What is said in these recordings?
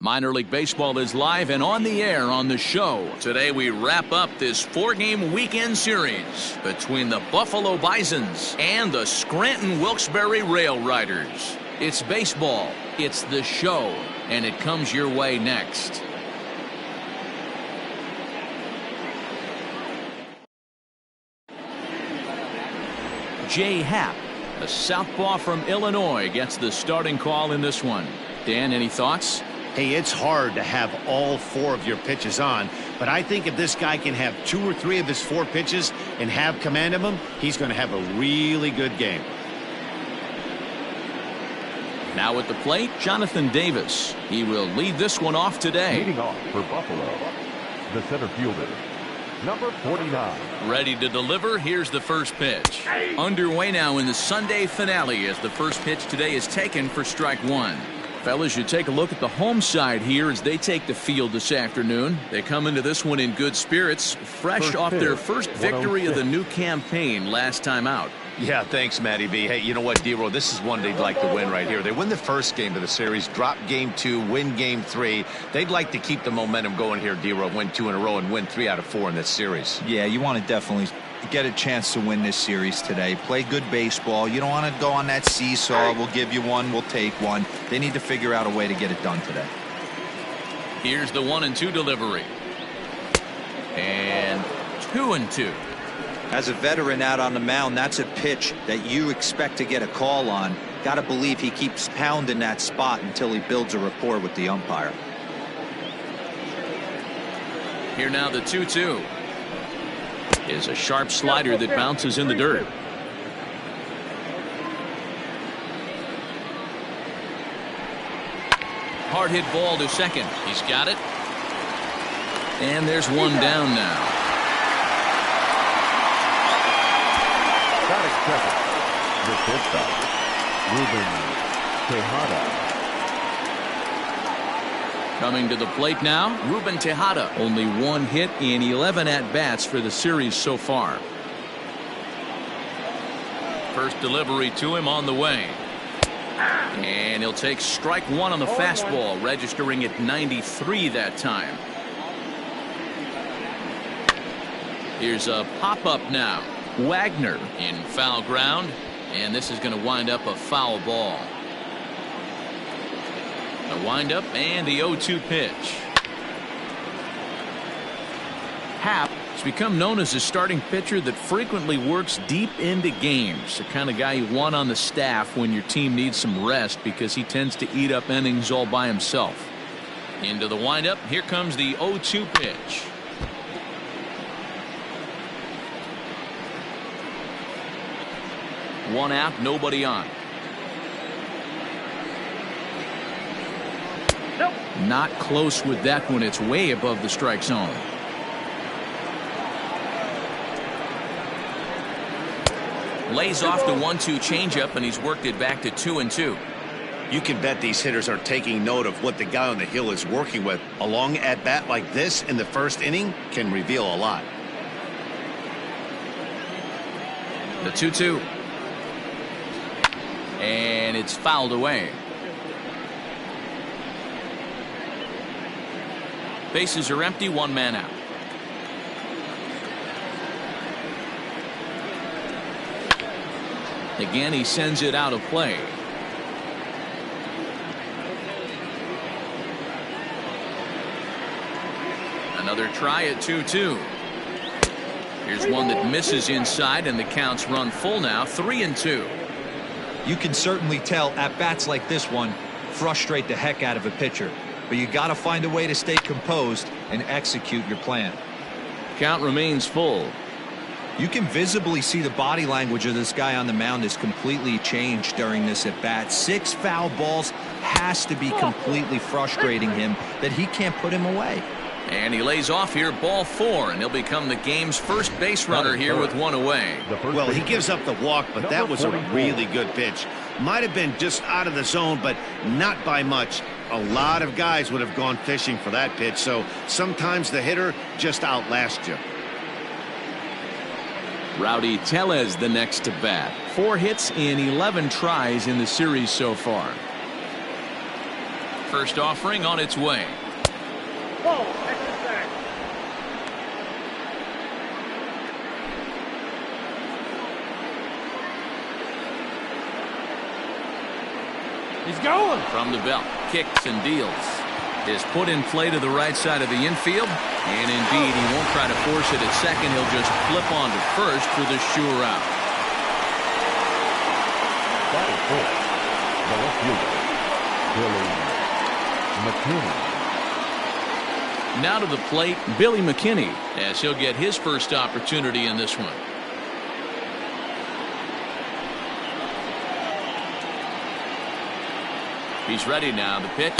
Minor League Baseball is live and on the air on the show. Today we wrap up this 4-game weekend series between the Buffalo Bisons and the Scranton Wilkes-Barre Railriders. It's baseball, it's the show, and it comes your way next. Jay Happ, a southpaw from Illinois, gets the starting call in this one. Dan, any thoughts? Hey, it's hard to have all 4 of your pitches on, but I think if this guy can have 2 or 3 of his 4 pitches and have command of them, he's going to have a really good game. Now at the plate, Jonathan Davis. He will lead this one off today. Leading off for Buffalo, the center fielder, number 49. Ready to deliver. Here's the first pitch. Underway now in the Sunday finale as the first pitch today is taken for strike 1. Fellas, you take a look at the home side here as they take the field this afternoon. They come into this one in good spirits, fresh off their first victory of the new campaign last time out. Yeah, thanks, Matty B. Hey, you know what, D-Roll, this is one they'd like to win right here. They win the first game of the series, drop game 2, win game 3. They'd like to keep the momentum going here, D-Roll, win 2 in a row and win 3 out of 4 in this series. Yeah, you want to definitely get a chance to win this series today. Play good baseball. You don't want to go on that seesaw. We'll give you one, we'll take one. They need to figure out a way to get it done today. Here's the 1-2 delivery. And 2-2. As a veteran out on the mound, that's a pitch that you expect to get a call on. Got to believe he keeps pounding that spot until he builds a rapport with the umpire. Here now the 2-2 is a sharp slider that bounces in the dirt. Hard hit ball to second. He's got it. And there's one down now. Batting second, the shortstop, Ruben Tejada. Coming to the plate now, Ruben Tejada. Only 1 hit in 11 at-bats for the series so far. First delivery to him on the way. And he'll take strike 1 on the fastball, registering at 93 that time. Here's a pop-up now. Wagner in foul ground, and this is going to wind up a foul ball. The windup and the 0-2 pitch. Happ has become known as a starting pitcher that frequently works deep into games. The kind of guy you want on the staff when your team needs some rest because he tends to eat up innings all by himself. Into the windup. Here comes the 0-2 pitch. One out, nobody on. Nope. Not close with that one. It's way above the strike zone. Lays off the 1-2 changeup, and he's worked it back to 2-2. You can bet these hitters are taking note of what the guy on the hill is working with. A long at-bat like this in the first inning can reveal a lot. The 2-2. And it's fouled away. Bases are empty, 1 man out. Again, he sends it out of play. Another try at 2-2. Here's one that misses inside, and the count's run full now, 3-2. You can certainly tell at bats like this one frustrate the heck out of a pitcher, but you got to find a way to stay composed and execute your plan. Count remains full. You can visibly see the body language of this guy on the mound is completely changed during this at bat. 6 foul balls has to be completely frustrating him that he can't put him away. And he lays off here, ball 4, and he'll become the game's first base runner here with 1 away. Well, he gives up the walk, but that was a really good pitch. Might have been just out of the zone, but not by much. A lot of guys would have gone fishing for that pitch, so sometimes the hitter just outlasts you. Rowdy Tellez the next to bat. 4 hits in 11 tries in the series so far. First offering on its way. He's going. From the belt, kicks and deals. Is put in play to the right side of the infield. And indeed, he won't try to force it at second. He'll just flip on to first for the sure out. Batting fourth, the left fielder, Billy McKinney. Now to the plate, Billy McKinney, as he'll get his first opportunity in this one. He's ready now. The pitch.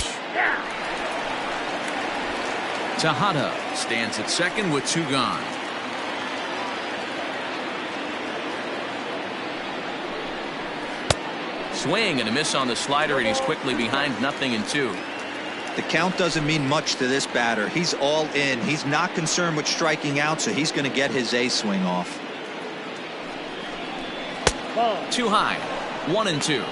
Tejada stands at second with 2 gone. Swing and a miss on the slider, and he's quickly behind 0-2. The count doesn't mean much to this batter. He's all in. He's not concerned with striking out, so he's going to get his A swing off. Too high. 1-2.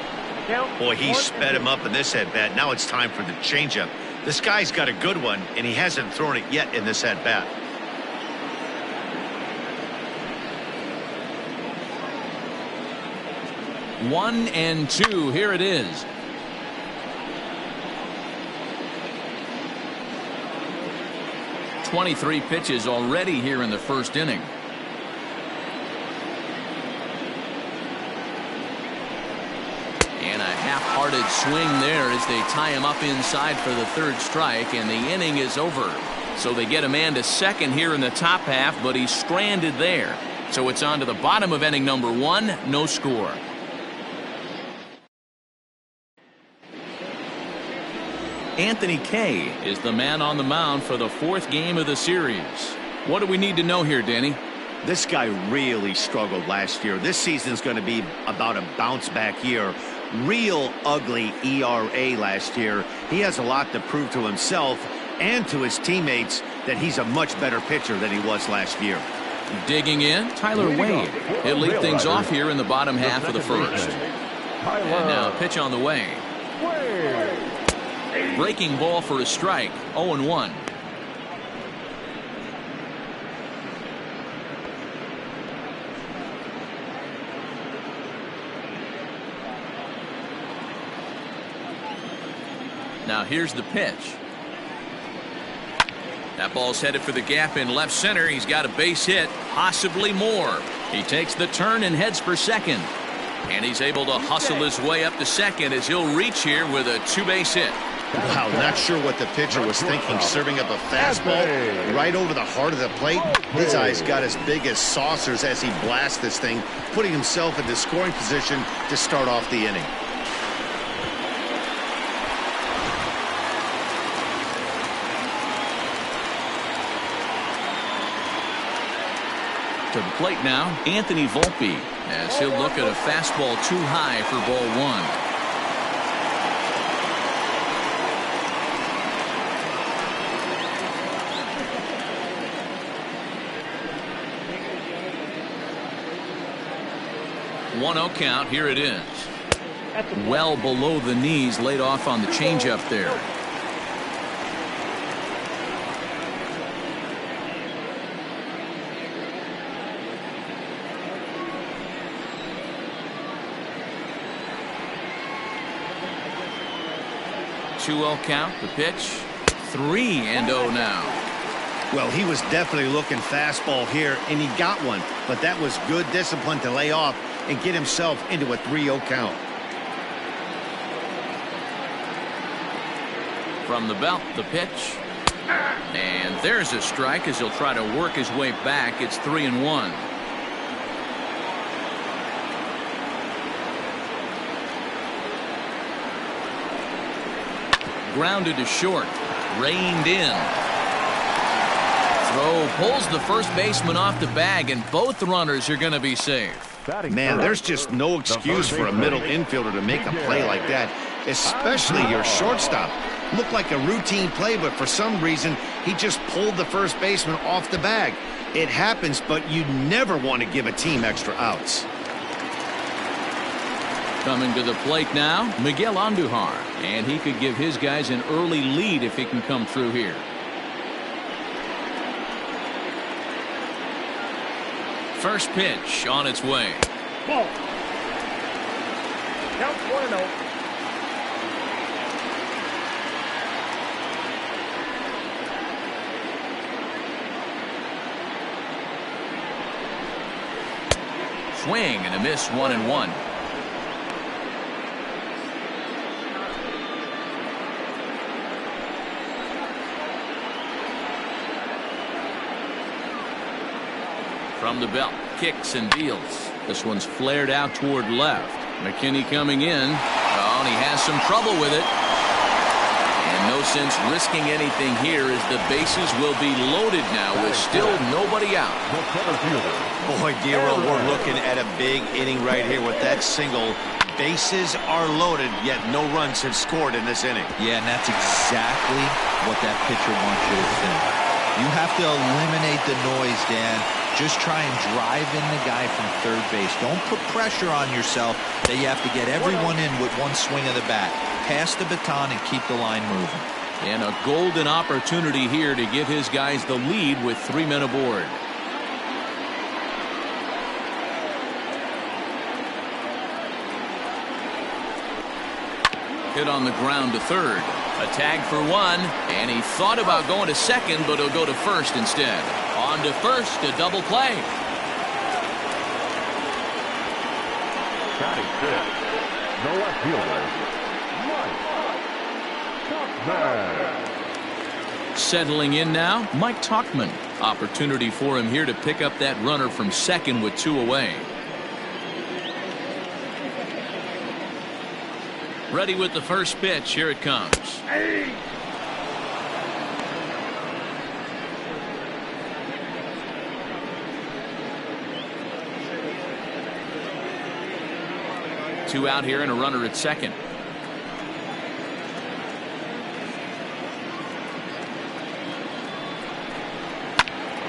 Boy, he sped him up in this at-bat. Now it's time for the changeup. This guy's got a good one, and he hasn't thrown it yet in this at-bat. One and two. Here it is. .23 pitches already here in the first inning. And a half-hearted swing there as they tie him up inside for the 3rd strike, and the inning is over. So they get a man to second here in the top half, but he's stranded there. So it's on to the bottom of inning number 1. No score. Anthony Kay is the man on the mound for the 4th game of the series. What do we need to know here, Danny? This guy really struggled last year. This season's going to be about a bounce-back year. Real ugly ERA last year. He has a lot to prove to himself and to his teammates that he's a much better pitcher than he was last year. Digging in, Tyler Wade. He'll lead things off here in the bottom half of the first. And now pitch on the way. Breaking ball for a strike. 0-1. Now here's the pitch. That ball's headed for the gap in left center. He's got a base hit, possibly more. He takes the turn and heads for second. And he's able to hustle his way up to second as he'll reach here with a 2-base hit. Wow, not sure what the pitcher was thinking, serving up a fastball right over the heart of the plate. His eyes got as big as saucers as he blasts this thing, putting himself into scoring position to start off the inning. To the plate now, Anthony Volpe, as he'll look at a fastball too high for ball 1. One-0 count. Here it is. Well below the knees, laid off on the changeup there. Two-0 count. The pitch. 3-0 now. Well, he was definitely looking fastball here, and he got one. But that was good discipline to lay off and get himself into a 3-0 count. From the belt, the pitch. And there's a strike as he'll try to work his way back. It's 3-1. Grounded to short. Reined in. Throw pulls the first baseman off the bag, and both runners are going to be safe. Man, there's just no excuse for a middle infielder to make a play like that, especially your shortstop. Looked like a routine play, but for some reason, he just pulled the first baseman off the bag. It happens, but you never want to give a team extra outs. Coming to the plate now, Miguel Andujar. And he could give his guys an early lead if he can come through here. First pitch on its way. Ball. Count 1-0. Swing and a miss, 1-1. From the belt, kicks and deals. This one's flared out toward left. McKinney coming in. Oh, and he has some trouble with it. And no sense risking anything here as the bases will be loaded now with still nobody out. Boy, Dero, we're looking at a big inning right here with that single. Bases are loaded, yet no runs have scored in this inning. Yeah, and that's exactly what that pitcher wants you to think. You have to eliminate the noise, Dan. Just try and drive in the guy from third base. Don't put pressure on yourself that you have to get everyone in with one swing of the bat. Pass the baton and keep the line moving. And a golden opportunity here to give his guys the lead with 3 men aboard. Hit on the ground to third. A tag for 1, and he thought about going to second, but he'll go to first instead. On to first, a double play. Batting fifth, the left fielder, Mike Tuchman. Settling in now, Mike Tuchman. Opportunity for him here to pick up that runner from second with 2 away. Ready with the first pitch. Here it comes. Hey. Two out here and a runner at second.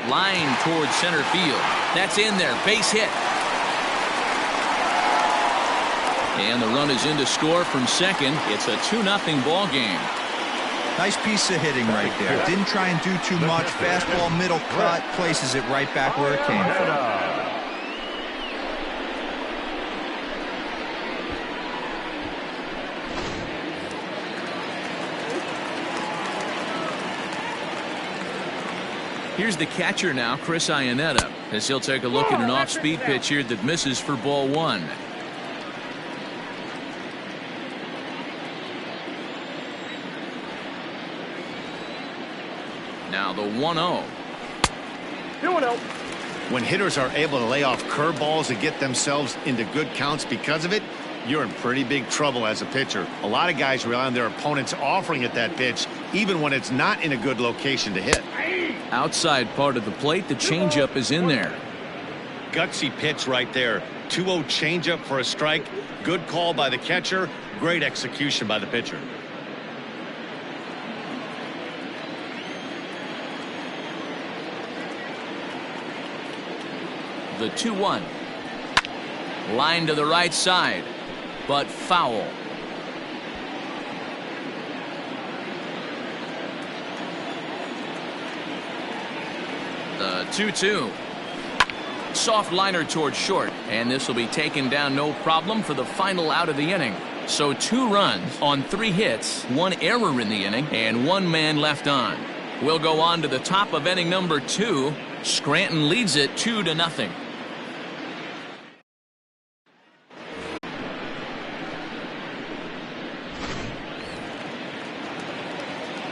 Line towards center field. That's in there. Base hit. And the run is in to score from second. It's a 2-0 ball game. Nice piece of hitting right there. Didn't try and do too much. Fastball, middle cut, places it right back where it came from. Here's the catcher now, Chris Iannetta, as he'll take a look at an off-speed pitch here that misses for ball 1. Now the 1-0. 2-0. When hitters are able to lay off curveballs and get themselves into good counts because of it, you're in pretty big trouble as a pitcher. A lot of guys rely on their opponents offering at that pitch, even when it's not in a good location to hit. Outside part of the plate, the changeup is in there. Gutsy pitch right there. 2-0 changeup for a strike. Good call by the catcher. Great execution by the pitcher. The 2-1. Line to the right side, but foul. The 2-2. Soft liner towards short, and this will be taken down no problem for the final out of the inning. So 2 runs on 3 hits, 1 error in the inning, and 1 man left on. We'll go on to the top of inning number 2. Scranton leads it 2-0.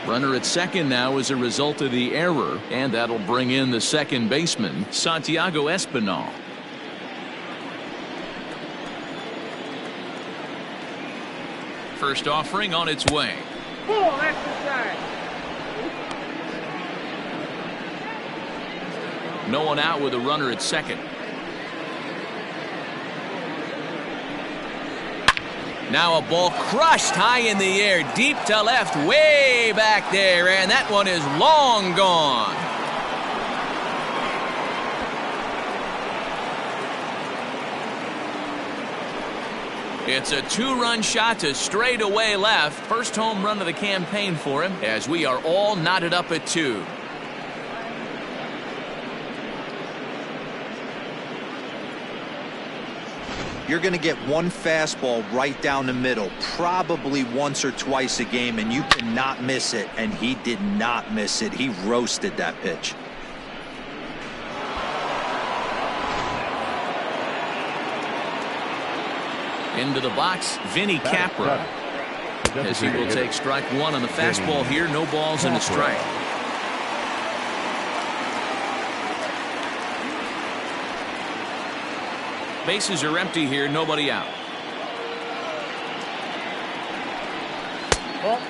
Runner at second now as a result of the error, and that'll bring in the second baseman, Santiago Espinal. First offering on its way. Full exercise. No one out with a runner at second. Now a ball crushed high in the air, deep to left, way back there, and that one is long gone. It's a 2-run shot to straightaway left. First home run of the campaign for him, as we are all knotted up at 2. You're going to get one fastball right down the middle, probably once or twice a game, and you cannot miss it. And he did not miss it. He roasted that pitch. Into the box, Vinny Capra, as he will take strike 1 on the fastball here. No balls and a strike. Bases are empty here, nobody out.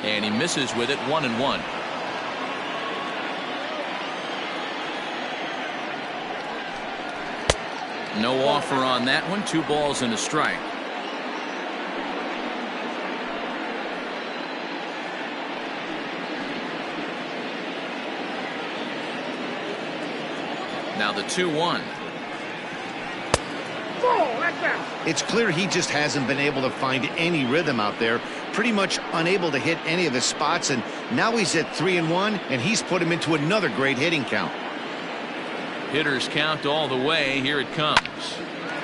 And he misses with it, 1-1. No offer on that one. 2 balls and a strike. Now the 2-1. It's clear he just hasn't been able to find any rhythm out there. Pretty much unable to hit any of his spots, and now he's at 3-1, and he's put him into another great hitting count. Hitters count all the way. Here it comes.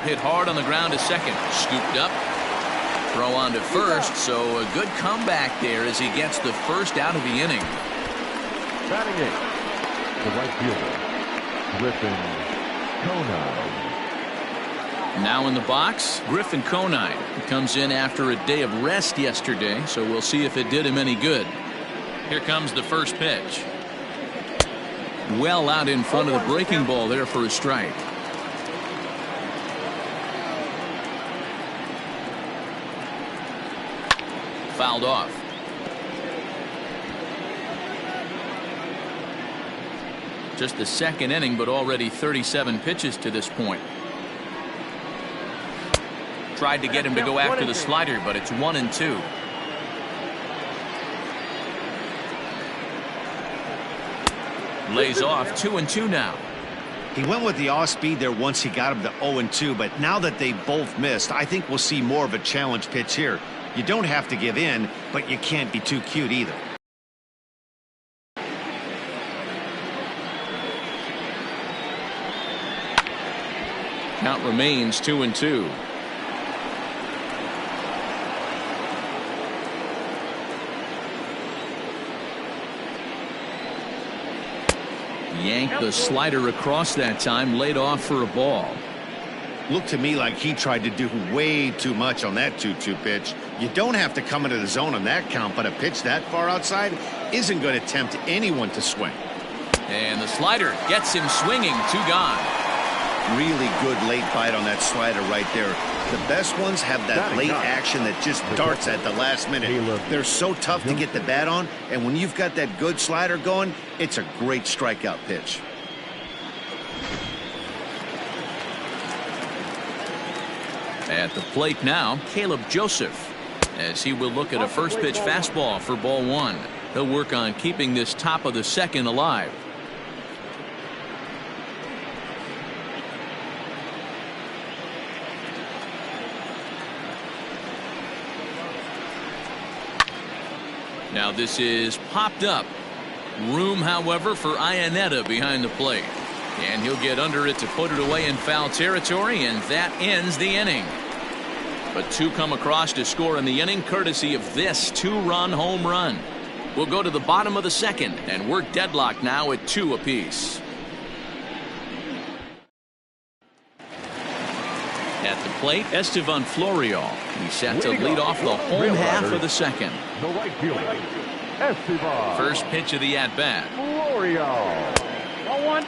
Hit hard on the ground to second. Scooped up. Throw on to first, so a good comeback there as he gets the first out of the inning. Batting 8, the right fielder, Griffin Conine. Now in the box, Griffin Conine. He comes in after a day of rest yesterday, so we'll see if it did him any good. Here comes the first pitch. Well out in front of the breaking ball there for a strike. Fouled off. Just the second inning, but already 37 pitches to this point. Tried to get him to go after the slider, but it's 1-2. Lays off. 2-2 now. He went with the off speed there once he got him to 0-2, but now that they both missed, I think we'll see more of a challenge pitch here. You don't have to give in, but you can't be too cute either. Count remains 2-2. Yanked the slider across that time, laid off for a ball. Looked to me like he tried to do way too much on that 2-2 pitch. You don't have to come into the zone on that count, but a pitch that far outside isn't going to tempt anyone to swing. And the slider gets him swinging. 2 gone. Really good late bite on that slider right there. The best ones have that late action that just darts at the last minute. They're so tough to get the bat on, and when you've got that good slider going, it's a great strikeout pitch. At the plate now, Caleb Joseph, as he will look at a first pitch fastball for ball 1. He'll work on keeping this top of the second alive. Now this is popped up. Room, however, for Iannetta behind the plate. And he'll get under it to put it away in foul territory, and that ends the inning. But 2 come across to score in the inning, courtesy of this 2-run home run. We'll go to the bottom of the second, and we're deadlocked now at 2 apiece. At the plate, Estevan Florial. He's set to lead off the home half of the second. The right fielder, Estevan. First pitch of the at-bat. Florial. 1-1.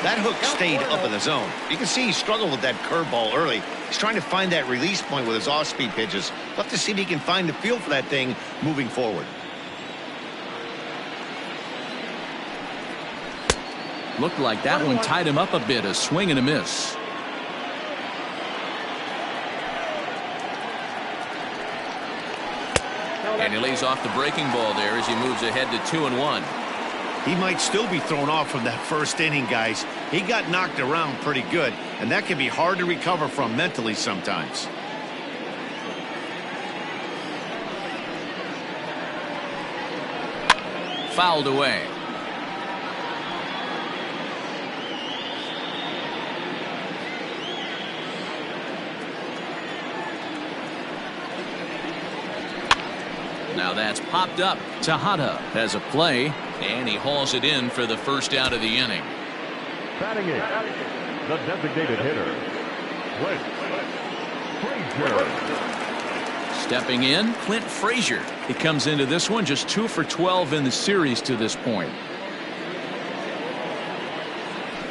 That hook stayed up in the zone. You can see he struggled with that curveball early. He's trying to find that release point with his off-speed pitches. We'll have to see if he can find the feel for that thing moving forward. Looked like that one tied him up a bit. A swing and a miss. And he lays off the breaking ball there as he moves ahead to 2-1. He might still be thrown off from that first inning, guys. He got knocked around pretty good, and that can be hard to recover from mentally sometimes. fouled away. Now that's popped up. Tejada has a play, and he hauls it in for the first out of the inning. Batting in, the designated hitter, Clint Frazier. Stepping in, Clint Frazier. He comes into this one just 2 for 12 in the series to this point.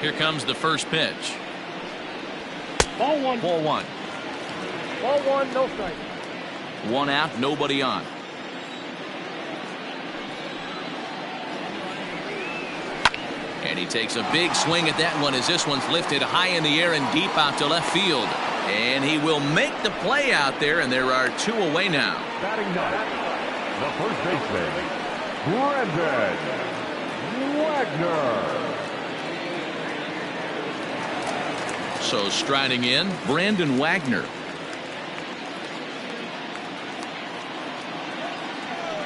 Here comes the first pitch. Ball one. Ball one. Ball one, no strike. 1 out, nobody on. And he takes a big swing at that one as this one's lifted high in the air and deep out to left field. And he will make the play out there, and there are 2 away now. Batting ninth, the first baseman, Brandon Wagner. So striding in, Brandon Wagner.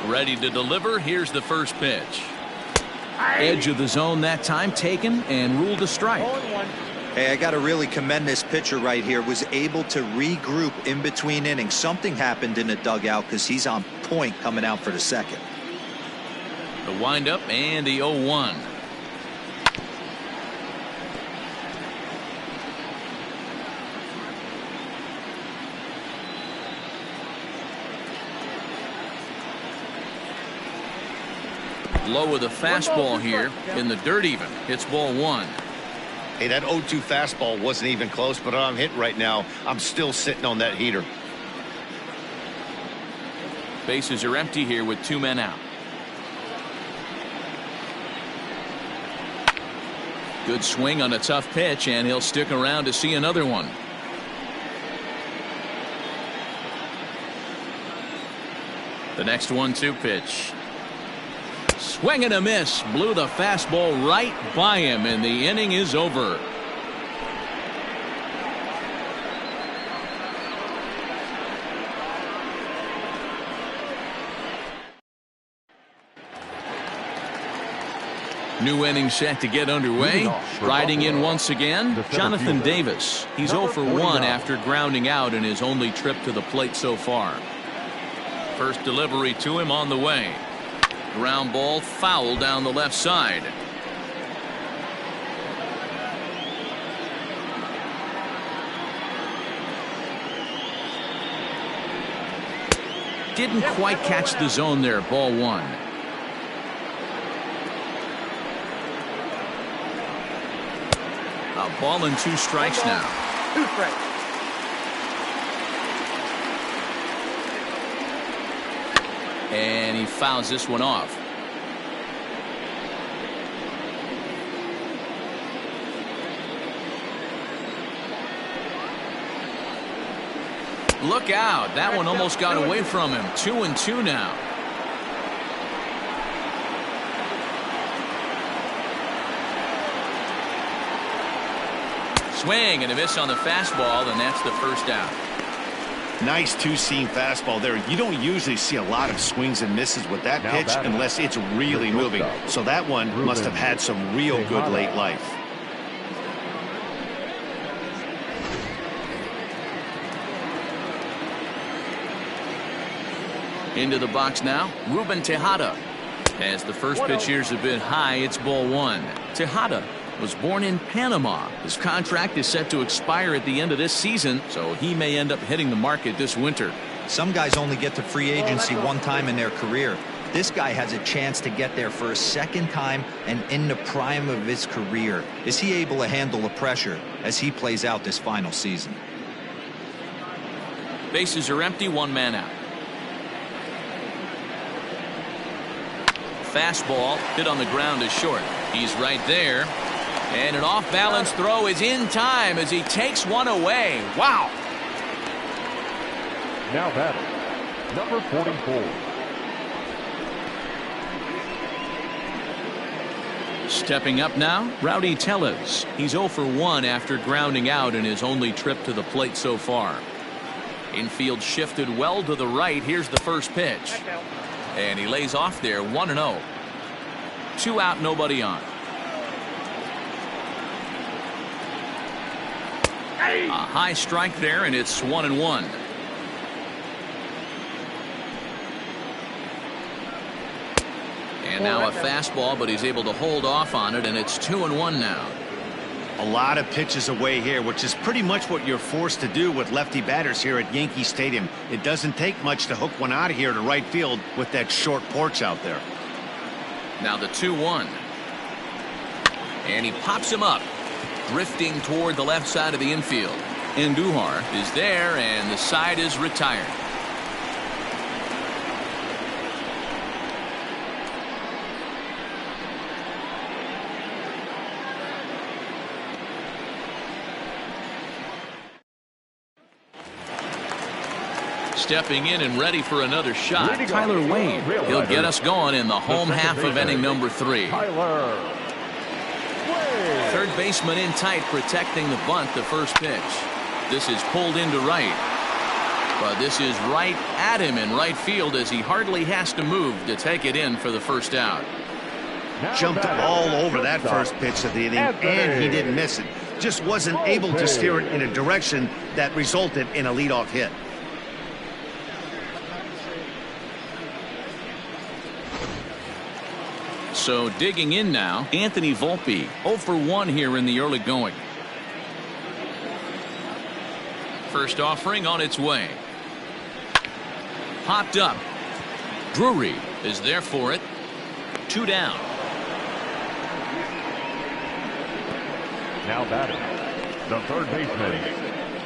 Ready to deliver. Here's the first pitch. Edge of the zone that time taken and ruled a strike. Hey, I got to really commend this pitcher right here. Was able to regroup in between innings. Something happened in the dugout because he's on point coming out for the second. The windup and the 0-1. Low with a fastball here in the dirt even. Hits ball 1. Hey, that 0-2 fastball wasn't even close, but I'm hit right now. I'm still sitting on that heater. Bases are empty here with 2 men out. Good swing on a tough pitch, and he'll stick around to see another one. The next 1-2 pitch. Swing and a miss. Blew the fastball right by him, and the inning is over. New inning set to get underway. Riding in once again, Jonathan Davis. He's 0 for 1 after grounding out in his only trip to the plate so far. First delivery to him on the way. Ground ball foul down the left side. Didn't quite catch the zone there. Ball 1. A ball and 2 strikes now. 2 strikes. And he fouls this one off. Look out. That one almost got away from him. 2-2 now. Swing and a miss on the fastball, and that's the first out. Nice 2-seam fastball there. You don't usually see a lot of swings and misses with that pitch unless it's really moving. So that one must have had some real good late life. Into the box now, Ruben Tejada. As the first pitch here's a bit high, it's ball 1. Tejada was born in Panama. His contract is set to expire at the end of this season, so he may end up hitting the market this winter. Some guys only get to free agency one time in their career. This guy has a chance to get there for a second time and in the prime of his career. Is he able to handle the pressure as he plays out this final season? Bases are empty, 1 man out. Fastball hit on the ground is short. He's right there. And an off-balance throw is in time as he takes one away. Wow. Now batting, number 44. Stepping up now, Rowdy Tellez. He's 0 for 1 after grounding out in his only trip to the plate so far. Infield shifted well to the right. Here's the first pitch. And he lays off there, 1-0. 2 out, nobody on. A high strike there, and it's 1-1. And now a fastball, but he's able to hold off on it, and it's 2-1 now. A lot of pitches away here, which is pretty much what you're forced to do with lefty batters here at Yankee Stadium. It doesn't take much to hook one out of here to right field with that short porch out there. Now the 2-1. And he pops him up, drifting toward the left side of the infield. Andujar is there, and the side is retired. Stepping in and ready for another shot, Tyler Wade. He'll get us going in the home half of inning number 3. Third baseman in tight, protecting the bunt, the first pitch. This is pulled into right. But this is right at him in right field as he hardly has to move to take it in for the first out. Jumped all over that first pitch of the inning, and he didn't miss it. Just wasn't able to steer it in a direction that resulted in a leadoff hit. So digging in now, Anthony Volpe, 0 for 1 here in the early going. First offering on its way. Popped up. Drury is there for it. 2 down. Now batting, the third baseman,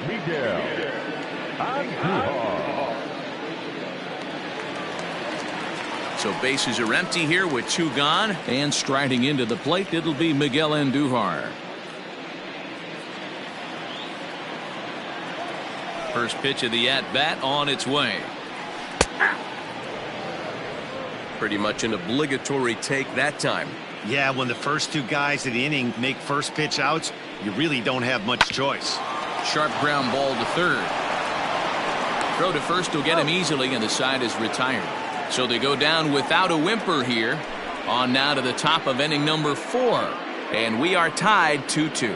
Miguel Andujar. So bases are empty here with 2 gone, and striding into the plate, it'll be Miguel Andujar. First pitch of the at-bat on its way. Pretty much an obligatory take that time. Yeah, when the first 2 guys of the inning make first pitch outs, you really don't have much choice. Sharp ground ball to third. Throw to first will get him easily, and the side is retired. So they go down without a whimper here. On now to the top of inning number 4. And we are tied 2-2.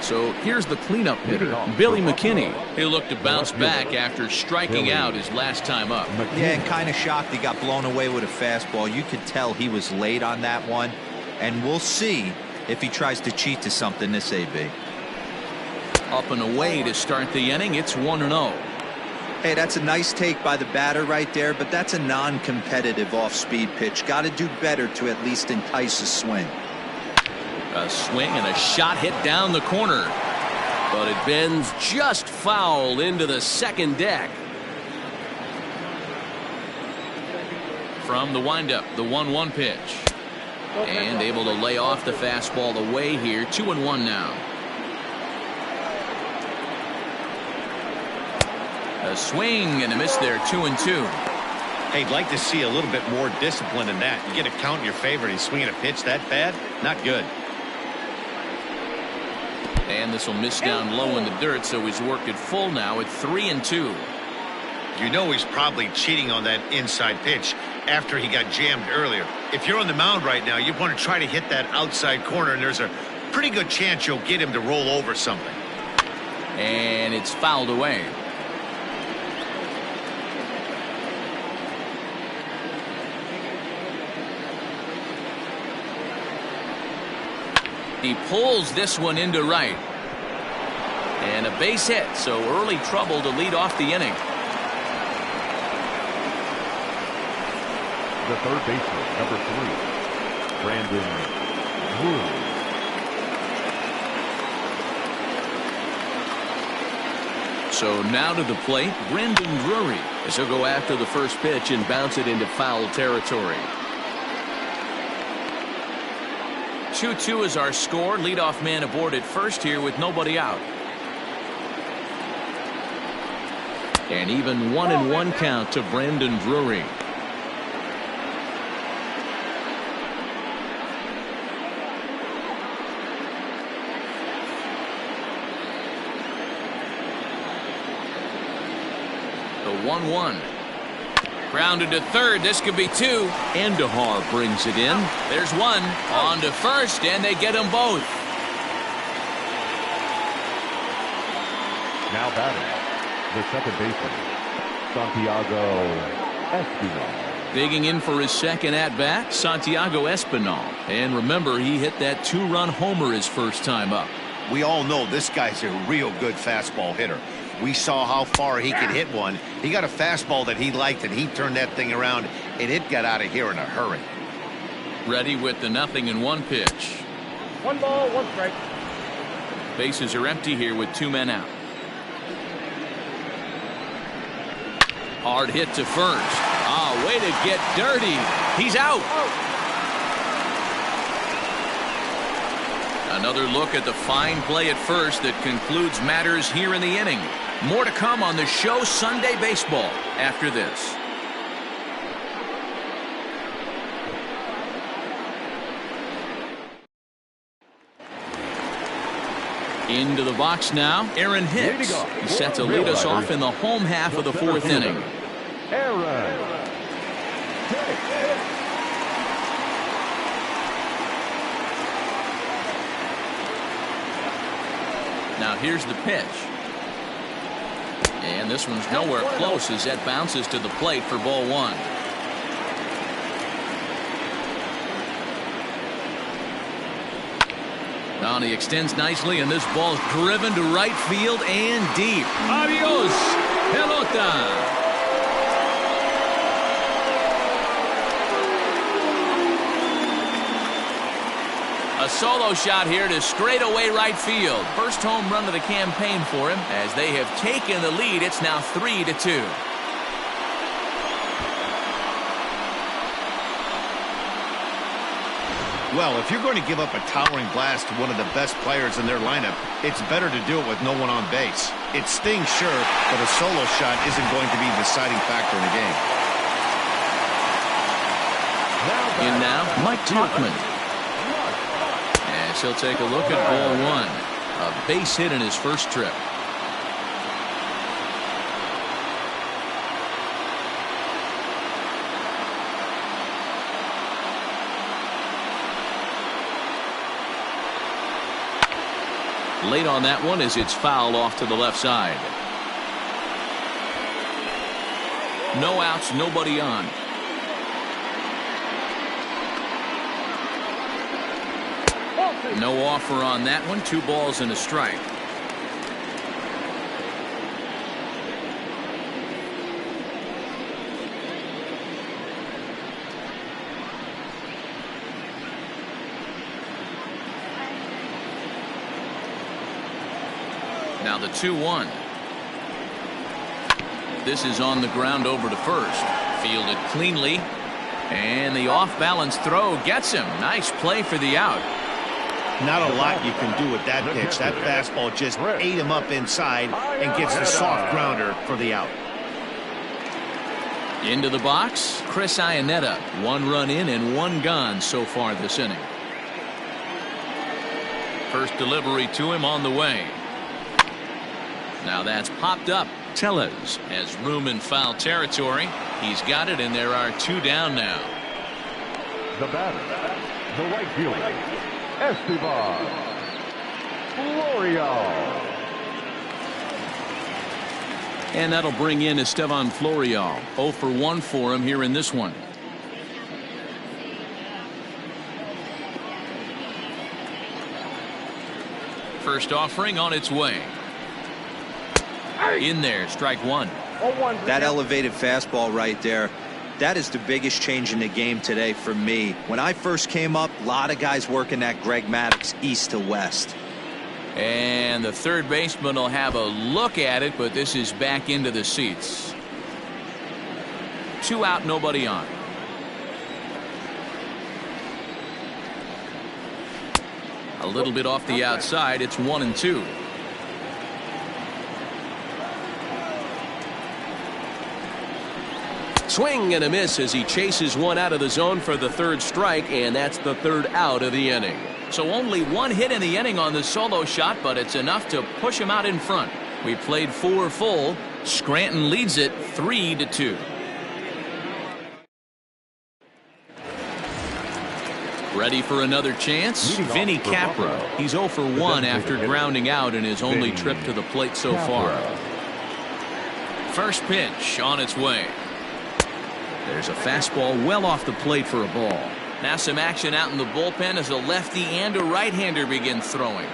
So here's the cleanup hitter, Billy McKinney. He'll look to bounce back after striking out his last time up. Yeah, and kind of shocked he got blown away with a fastball. You could tell he was late on that one. And we'll see if he tries to cheat to something this AB. Up and away to start the inning. It's 1-0. Hey, that's a nice take by the batter right there, but that's a non-competitive off-speed pitch. Got to do better to at least entice a swing. A swing and a shot hit down the corner. But it bends just foul into the second deck. From the windup, the 1-1 pitch. And able to lay off the fastball away here. 2-1 now. A swing and a miss there. 2-2. Hey, I'd like to see a little bit more discipline in that. You get a count in your favor and he's swinging a pitch that bad? Not good. And this will miss down low in the dirt, so he's worked it full now at 3-2. You know he's probably cheating on that inside pitch after he got jammed earlier. If you're on the mound right now, you want to try to hit that outside corner, and there's a pretty good chance you'll get him to roll over something. And it's fouled away. He pulls this one into right. And a base hit, so early trouble to lead off the inning. The third baseman, number 3, Brandon Drury. So now to the plate, Brandon Drury, as he'll go after the first pitch and bounce it into foul territory. 2-2 is our score. Leadoff man aboard at first here with nobody out. And even 1-1 count to Brandon Drury. The 1-1. Grounded to third. This could be two. Andahar brings it in. There's one. On to first, and they get them both. Now batting, the second baseman, Santiago Espinal. Digging in for his second at-bat, Santiago Espinal. And remember, he hit that two-run homer his first time up. We all know this guy's a real good fastball hitter. We saw how far he could hit one. He got a fastball that he liked, and he turned that thing around, and it got out of here in a hurry. Ready with the 0-1 pitch. 1 ball, 1 strike. Bases are empty here with 2 men out. Hard hit to first. Ah, way to get dirty. He's out. Another look at the fine play at first that concludes matters here in the inning. More to come on the show Sunday Baseball after this. Into the box now, Aaron Hicks. He's set to lead us off in the home half of the 4th inning. Aaron Hicks. Now here's the pitch. And this one's nowhere close as that bounces to the plate for ball 1. Now he extends nicely, and this ball's driven to right field and deep. Adios, pelota. A solo shot here to straightaway right field. First home run of the campaign for him. As they have taken the lead, it's now 3-2. Well, if you're going to give up a towering blast to one of the best players in their lineup, it's better to do it with no one on base. It stings, sure, but a solo shot isn't going to be the deciding factor in the game. In now, Mike Tauchman. As he'll take a look at ball 1. A base hit in his first trip. Late on that one as it's fouled off to the left side. No outs, nobody on. No offer on that one. 2 balls and a strike. Now the 2-1. This is on the ground over to first. Fielded cleanly. And the off-balance throw gets him. Nice play for the out. Not a lot you can do with that pitch. That fastball just ate him up inside and gets the soft grounder for the out. Into the box, Chris Iannetta. 1 run in and 1 gone so far this inning. First delivery to him on the way. Now that's popped up. Tellez has room in foul territory. He's got it, and there are 2 down now. The batter, the right fielder, Esteban Florial. And that'll bring in Esteban Florial. 0 for 1 for him here in this one. First offering on its way. In there, strike 1. That elevated fastball right there, that is the biggest change in the game today for me. When I first came up, a lot of guys working that Greg Maddux east to west. And the third baseman will have a look at it, but this is back into the seats. 2 out, nobody on. A little bit off the outside. It's 1-2. Swing and a miss as he chases one out of the zone for the 3rd strike, and that's the 3rd out of the inning. So only 1 hit in the inning on the solo shot, but it's enough to push him out in front. We played 4 full. Scranton leads it 3-2. Ready for another chance? Vinny Capra. He's 0 for 1 after grounding out in his only trip to the plate so far. First pitch on its way. There's a fastball well off the plate for a ball. Now some action out in the bullpen as a lefty and a right-hander begin throwing.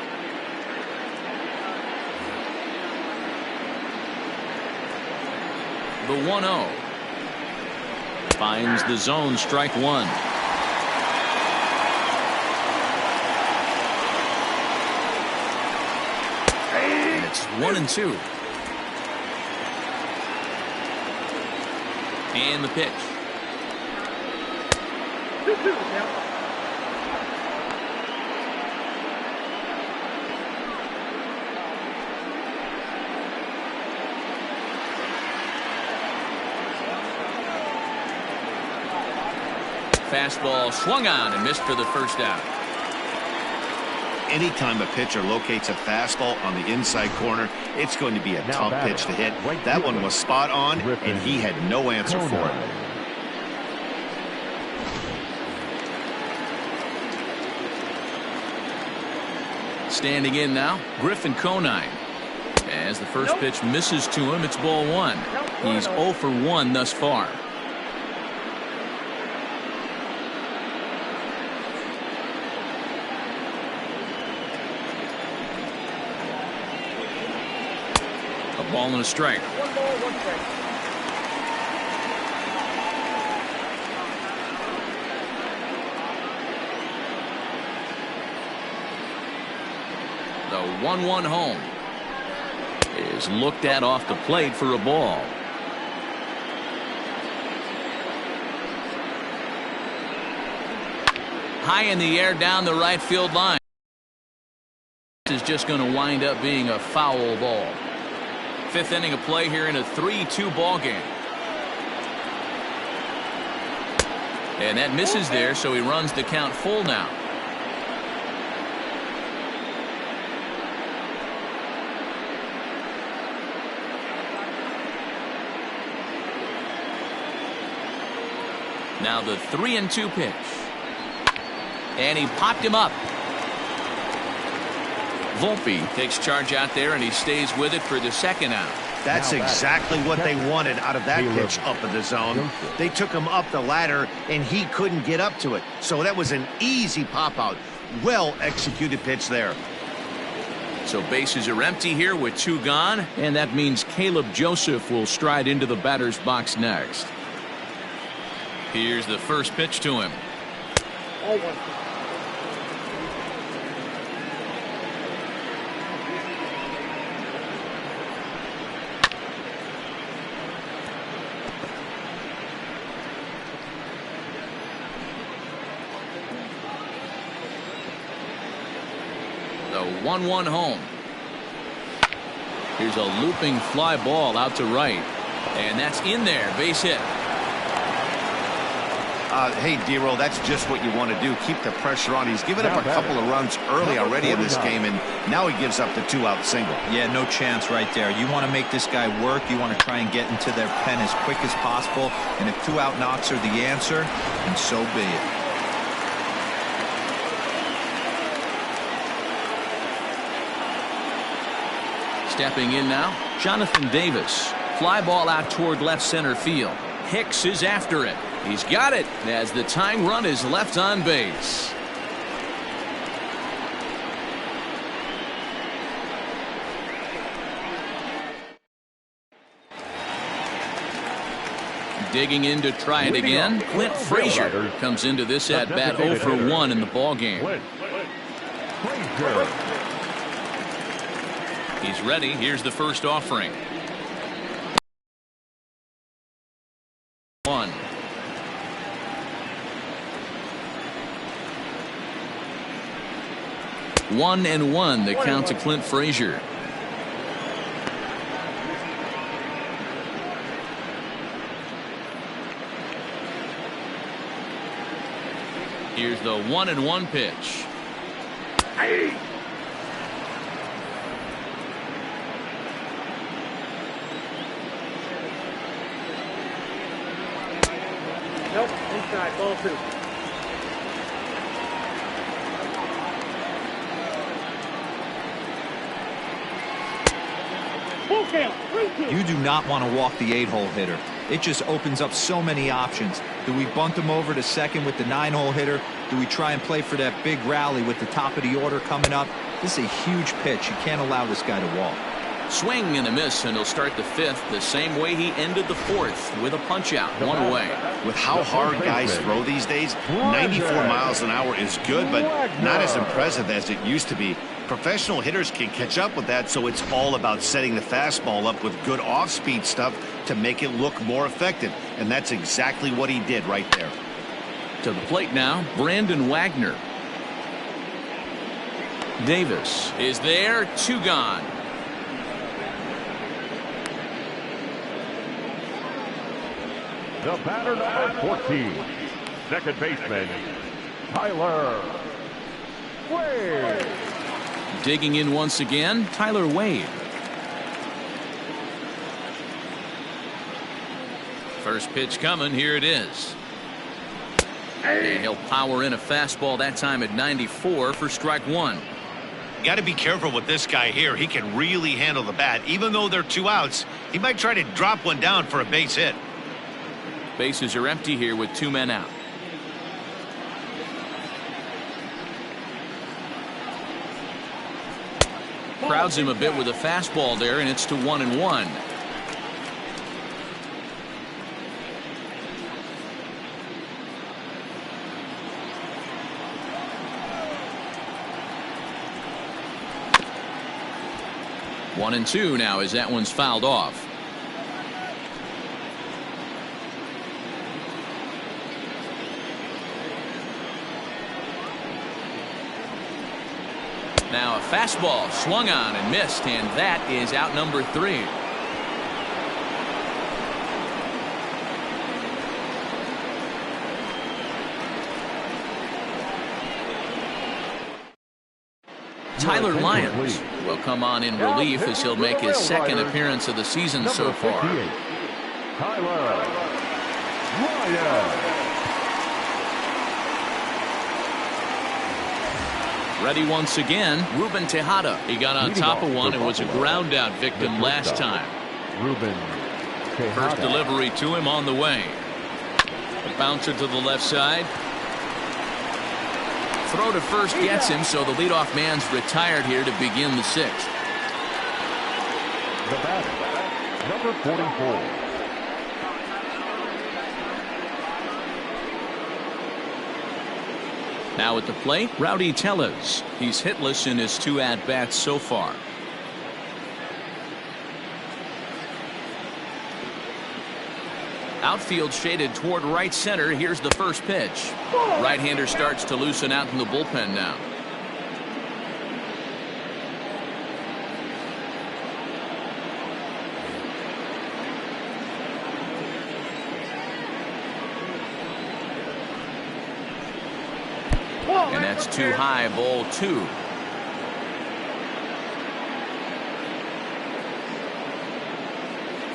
The 1-0. Finds the zone, strike one. And it's 1-2. And the pitch. Fastball swung on and missed for the first out. Anytime a pitcher locates a fastball on the inside corner, it's going to be a tough pitch to hit. That one was spot on, and he had no answer for it. Standing in now, Griffin Conine. As the first pitch misses to him, it's ball one. He's 0 for 1 thus far. A ball and a strike. 1 ball, 1 strike. The 1-1 home is looked at off the plate for a ball. High in the air down the right field line. This is just going to wind up being a foul ball. Fifth inning of play here in a 3-2 ball game. And that misses there, so he runs the count full now. Now the 3-2 pitch. And he popped him up. Volpe takes charge out there, and he stays with it for the second out. That's exactly what they wanted out of that pitch up in the zone. They took him up the ladder, and he couldn't get up to it. So that was an easy pop-out. Well-executed pitch there. So bases are empty here with 2 gone, and that means Caleb Joseph will stride into the batter's box next. Here's the first pitch to him. All 1. The 1-1 home. Here's a looping fly ball out to right. And that's in there. Base hit. Hey, D-Roll, that's just what you want to do. Keep the pressure on. He's given up a couple of runs early already in this game, and now he gives up the 2-out single. Yeah, no chance right there. You want to make this guy work. You want to try and get into their pen as quick as possible. And if 2-out knocks are the answer, then so be it. Stepping in now, Jonathan Davis. Fly ball out toward left center field. Hicks is after it. He's got it as the tying run is left on base. Digging in to try it again. Clint Frazier comes into this at bat 0 for 1 in the ball game. He's ready. Here's the first offering. 1. One and one, the count to Clint Frazier. Here's the 1-1 pitch. Nope, inside, ball 2. Full count. 3-2. You do not want to walk the 8-hole hitter. It just opens up so many options. Do we bunt him over to second with the 9-hole hitter? Do we try and play for that big rally with the top of the order coming up? This is a huge pitch. You can't allow this guy to walk. Swing and a miss, and he'll start the 5th the same way he ended the 4th with a punch out, 1 away. With how hard guys throw these days, 94 miles an hour is good, but not as impressive as it used to be. Professional hitters can catch up with that, so it's all about setting the fastball up with good off-speed stuff to make it look more effective, and that's exactly what he did right there. To the plate now, Brandon Wagner. Davis is there, 2 gone. The batter number 14, second baseman, Tyler Wade. Digging in once again, Tyler Wade. First pitch coming, here it is. And he'll power in a fastball that time at 94 for strike 1. Got to be careful with this guy here. He can really handle the bat. Even though they're 2 outs, he might try to drop one down for a base hit. Bases are empty here with 2 men out. Crowds him a bit with a fastball there, and it's to 1-1. One and 2 now as that one's fouled off. Now a fastball swung on and missed, and that is out number 3. Tyler Lyons will come on in relief as he'll make his 2nd appearance of the season so far. Tyler Lyons. Ready once again, Ruben Tejada. He got on top of one and was a ground out victim last time. Ruben Tejada. First delivery to him on the way. A bouncer to the left side. Throw to first gets him, so the leadoff man's retired here to begin the 6th. The batter, number 44. Now at the plate, Rowdy Tellez. He's hitless in his 2 at-bats so far. Outfield shaded toward right center. Here's the first pitch. Right-hander starts to loosen out in the bullpen now. And that's too high, ball 2.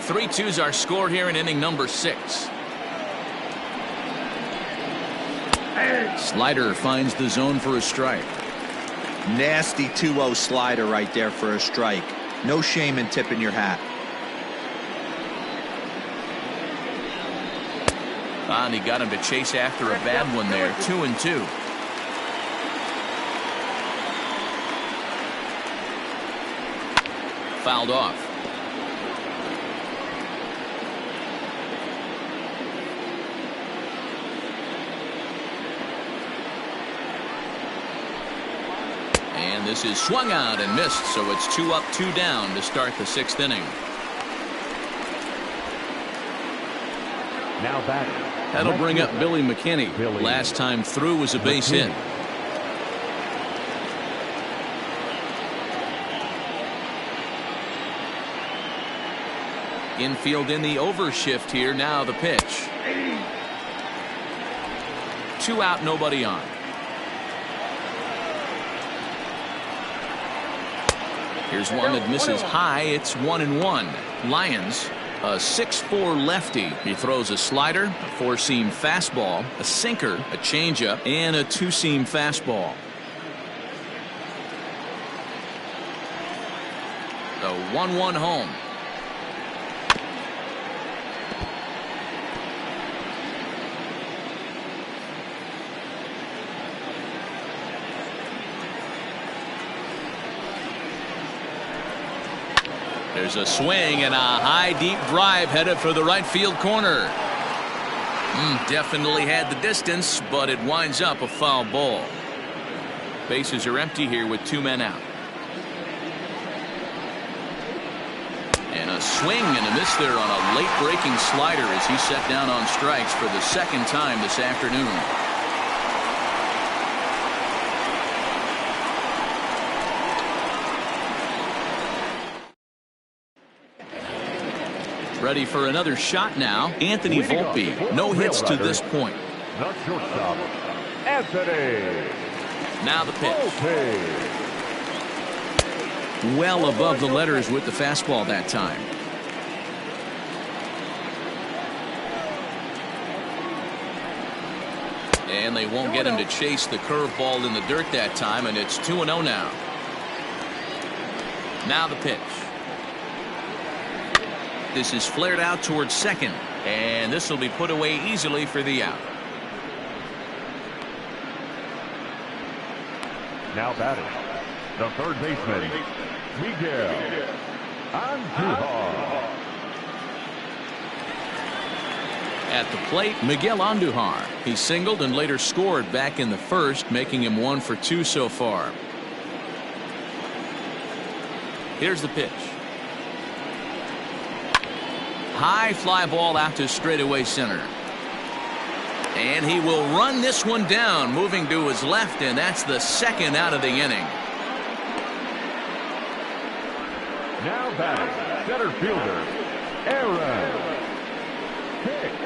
Three twos are scored here in inning number 6. Slider finds the zone for a strike. Nasty 2-0 slider right there for a strike. No shame in tipping your hat. And he got him to chase after a bad one there. 2-2. Fouled off. And this is swung out and missed, so it's 2 up, 2 down to start the 6th inning. Now batting. That'll bring up Billy McKinney. Last time through was a base hit. Infield in the overshift here. Now the pitch. 2 out, nobody on. Here's one that misses high. It's 1-1. Lyons, a 6'4" lefty. He throws a slider, a 4-seam fastball, a sinker, a changeup, and a 2-seam fastball. The 1-1 home. There's a swing and a high deep drive headed for the right field corner. Definitely had the distance, but it winds up a foul ball. Bases are empty here with 2 men out. And a swing and a miss there on a late breaking slider as he set down on strikes for the second time this afternoon. Ready for another shot now. Anthony Volpe. No hits to this point. The shortstop, Anthony. Now the pitch. Well above the letters with the fastball that time. And they won't get him to chase the curveball in the dirt that time, and it's 2-0 now. Now the pitch. This is flared out towards second, and this will be put away easily for the out. Now batting, the third baseman, Miguel Andujar. At the plate, Miguel Andujar. He singled and later scored back in the first, making him 1 for 2 so far. Here's the pitch. High fly ball out to straightaway center. And he will run this one down, moving to his left, and that's the second out of the inning. Now batting, center fielder, Aaron Hicks.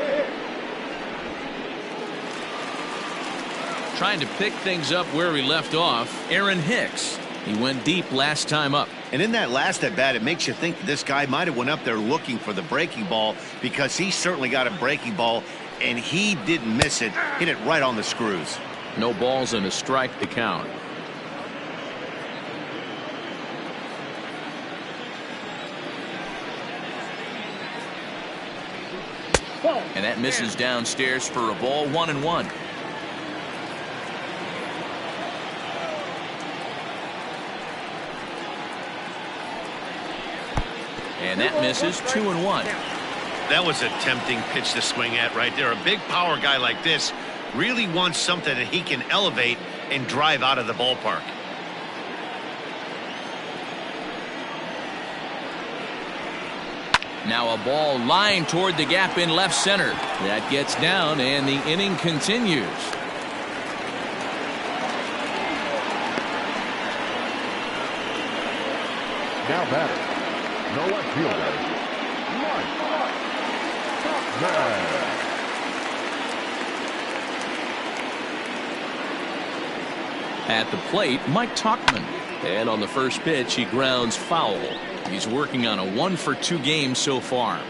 Trying to pick things up where he left off, Aaron Hicks. He went deep last time up. And in that last at bat, it makes you think this guy might have went up there looking for the breaking ball, because he certainly got a breaking ball, and he didn't miss it. Hit it right on the screws. No balls and a strike to count. And that misses downstairs for a ball. 1-1. And that misses. 2-1. That was a tempting pitch to swing at right there. A big power guy like this really wants something that he can elevate and drive out of the ballpark. Now a ball lined toward the gap in left center. That gets down, and the inning continues. Now batting, the left fielder, Mike Topman. At the plate, Mike Topman. And on the first pitch, he grounds foul. He's working on a 1 for 2 game so far.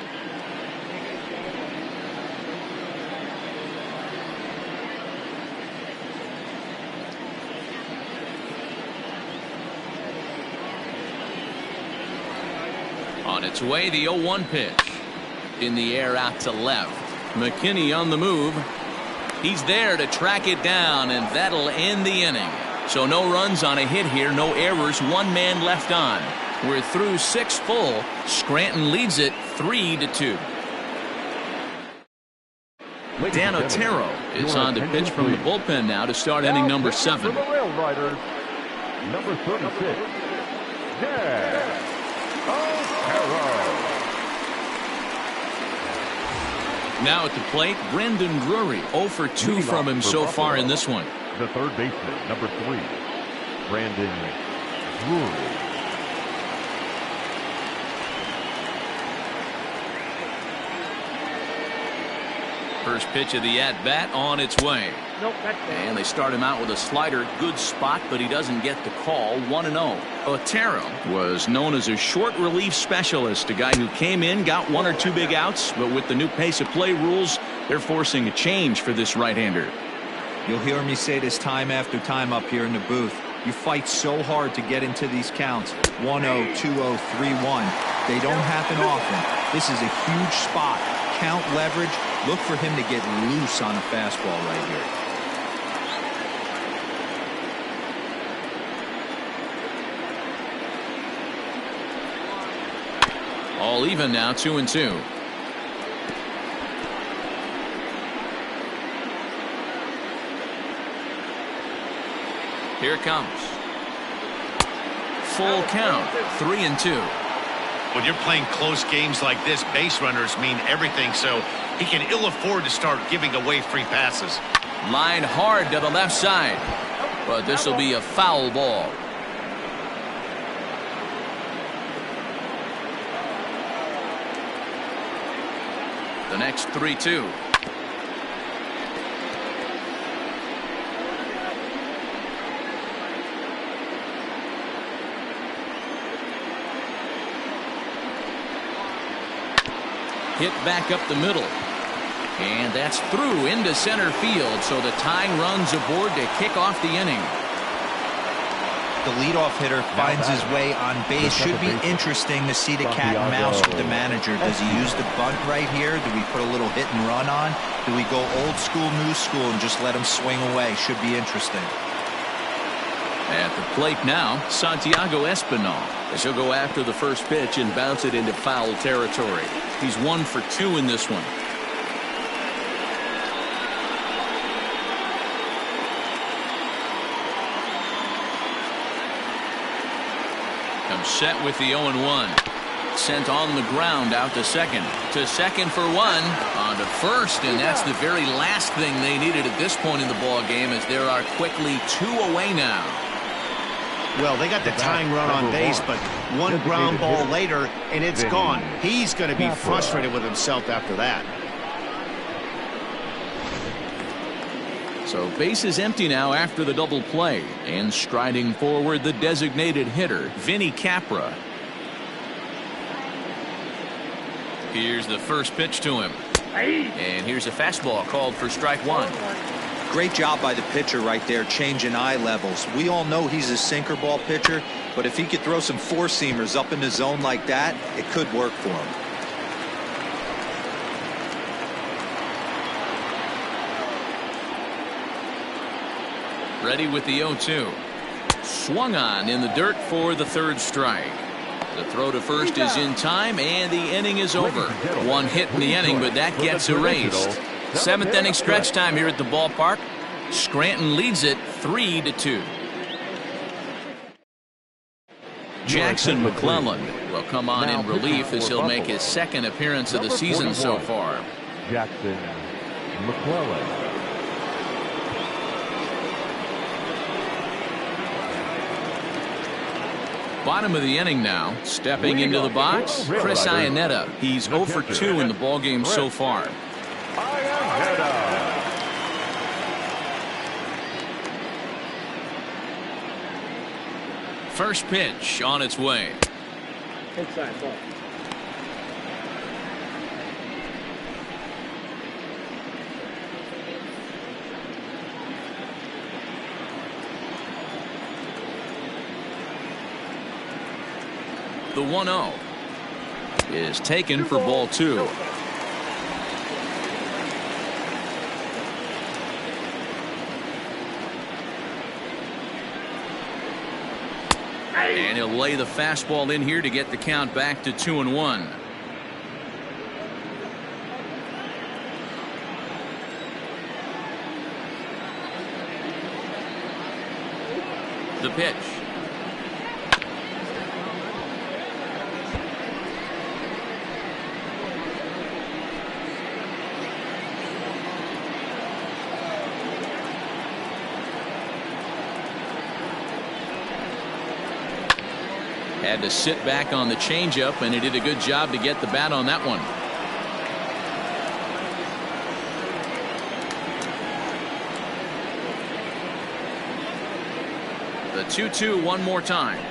On its way, the 0-1 pitch. In the air out to left. McKinney on the move. He's there to track it down, and that'll end the inning. So no runs on a hit here, no errors, 1 man left on. We're through 6 full. Scranton leads it 3-2. Dan Otero is on to pitch from the bullpen now to start inning number 7. For the Railriders, number 36, Dan Otero. Now at the plate, Brendan Drury. 0 for 2 from him so far in this one. The third baseman, number 3, Brandon Drury. First pitch of the at-bat on its way. Nope, that's And they start him out with a slider. Good spot, but he doesn't get the call. 1-0. Otero was known as a short relief specialist, a guy who came in, got 1 or 2 big outs, but with the new pace of play rules, they're forcing a change for this right-hander. You'll hear me say this time after time up here in the booth. You fight so hard to get into these counts. 1-0, 2-0, 3-1. They don't happen often. This is a huge spot. Count leverage. Look for him to get loose on a fastball right here. All even now, 2-2. Here it comes. Full count, 3-2. When you're playing close games like this, base runners mean everything, so he can ill afford to start giving away free passes. Line hard to the left side, but this will be a foul ball. The next 3-2. Hit back up the middle. And that's through into center field, so the tying run's aboard to kick off the inning. The leadoff hitter finds his way on base. Should be interesting to see the cat and mouse with the manager. Does he use the bunt right here? Do we put a little hit and run on? Do we go old school, new school, and just let him swing away? Should be interesting. At the plate now, Santiago Espinal, as he'll go after the first pitch and bounce it into foul territory. He's 1 for 2 in this one. Comes set with the 0-1. Sent on the ground out to second. To second for 1. On to first, and that's the very last thing they needed at this point in the ball game, as there are quickly 2 away now. Well, they got the tying run on base, but one ground ball later, and it's gone. He's going to be frustrated with himself after that. So base is empty now after the double play, and striding forward the designated hitter, Vinny Capra. Here's the first pitch to him. And here's a fastball called for strike 1. Great job by the pitcher right there, changing eye levels. We all know he's a sinker ball pitcher, but if he could throw some four-seamers up in the zone like that, it could work for him. Ready with the 0-2. Swung on in the dirt for the third strike. The throw to first is in time, and the inning is over. 1 hit in the inning, but that gets erased. 7th inning stretch time here at the ballpark. Scranton leads it 3-2. Jackson McClellan will come on in relief as he'll make his 2nd appearance of the season so far. Jackson McClellan. Bottom of the inning now. Stepping into the box, Chris Iannetta. He's 0 for 2 in the ballgame so far. First pitch on its way. Inside ball. The 1-0 is taken for ball 2. And he'll lay the fastball in here to get the count back to 2-1. The pitch. Had to sit back on the changeup, and he did a good job to get the bat on that one. The 2-2 one more time.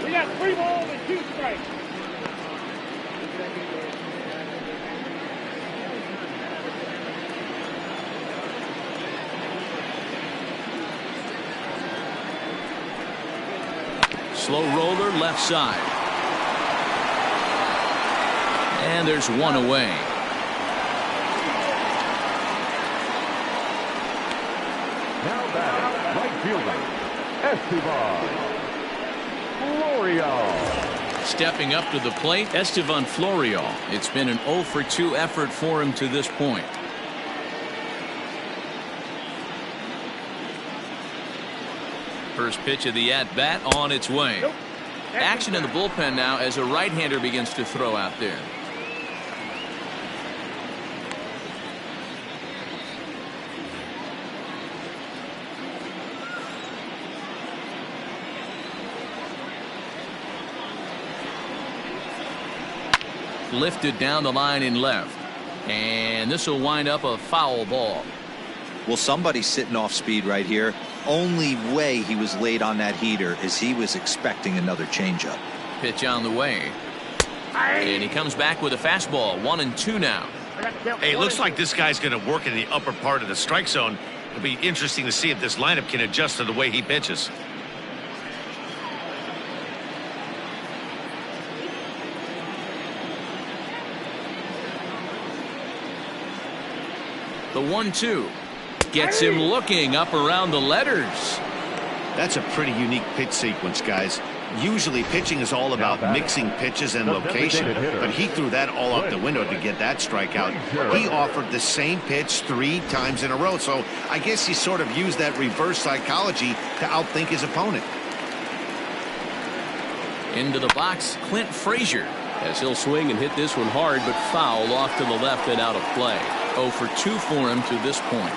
We got 3 balls and 2 strikes. Slow roller left side. And there's 1 away. Now batting, right fielder, Esteban Florio. Stepping up to the plate, Estevan Florial. It's been an 0 for 2 effort for him to this point. First pitch of the at-bat on its way. Action in the bullpen now as a right-hander begins to throw out there. Lifted down the line in left. And this will wind up a foul ball. Well, somebody's sitting off speed right here. Only way he was late on that heater is he was expecting another changeup. Pitch on the way. And he comes back with a fastball. 1-2 now. Hey, it looks like this guy's going to work in the upper part of the strike zone. It'll be interesting to see if this lineup can adjust to the way he pitches. The 1-2 gets him looking up around the letters. That's a pretty unique pitch sequence, guys. Usually pitching is all about mixing pitches and location, but he threw that all out the window to get that strikeout. He offered the same pitch 3 times in a row, so I guess he sort of used that reverse psychology to outthink his opponent. Into the box, Clint Frazier, as he'll swing and hit this one hard, but foul off to the left and out of play. 0 for 2 for him to this point.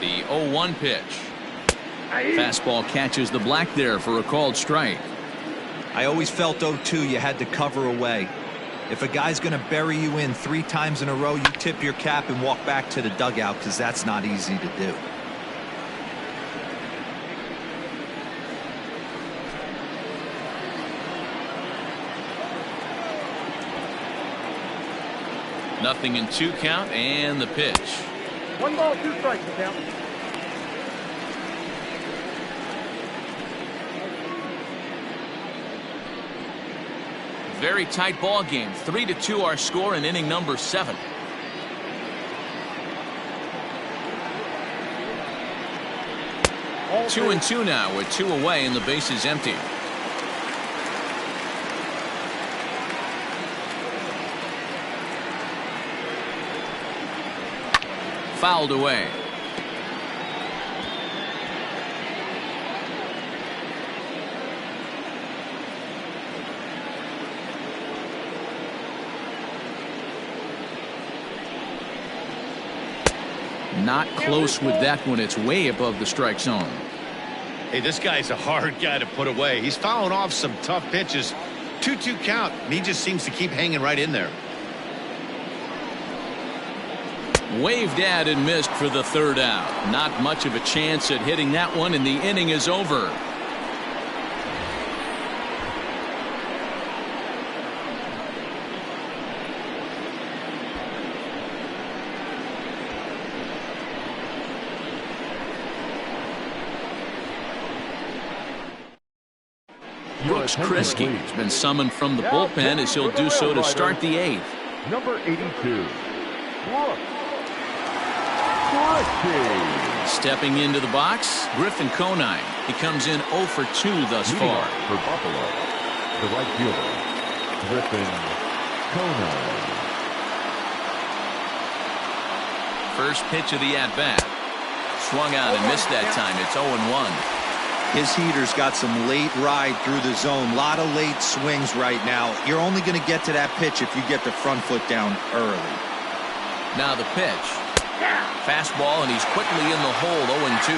The 0-1 pitch. Fastball catches the black there for a called strike. I always felt 0-2 you had to cover away. If a guy's going to bury you in 3 times in a row, you tip your cap and walk back to the dugout, because that's not easy to do. Nothing in 2 count, and the pitch. 1 ball, 2 strikes, count. Very tight ball game. 3-2 our score in inning number 7. All 2-2 now with 2 away and the base is empty. Fouled away. Not close with that one. It's way above the strike zone. Hey, this guy's a hard guy to put away. He's fouling off some tough pitches. 2-2 count. He just seems to keep hanging right in there. Waved at and missed for the 3rd out. Not much of a chance at hitting that one, and the inning is over. Brooks Kriske has been summoned from the bullpen as he'll do so to start the 8th. Number 82, Brooks Kriske. Stepping into the box, Griffin Conine. He comes in 0 for 2 thus far. For Buffalo, the right fielder, Griffin Conine. First pitch of the at-bat. Swung out and missed that time. It's 0-1. His heater's got some late ride through the zone. A lot of late swings right now. You're only going to get to that pitch if you get the front foot down early. Now the pitch. Fastball, and he's quickly in the hole. 0-2.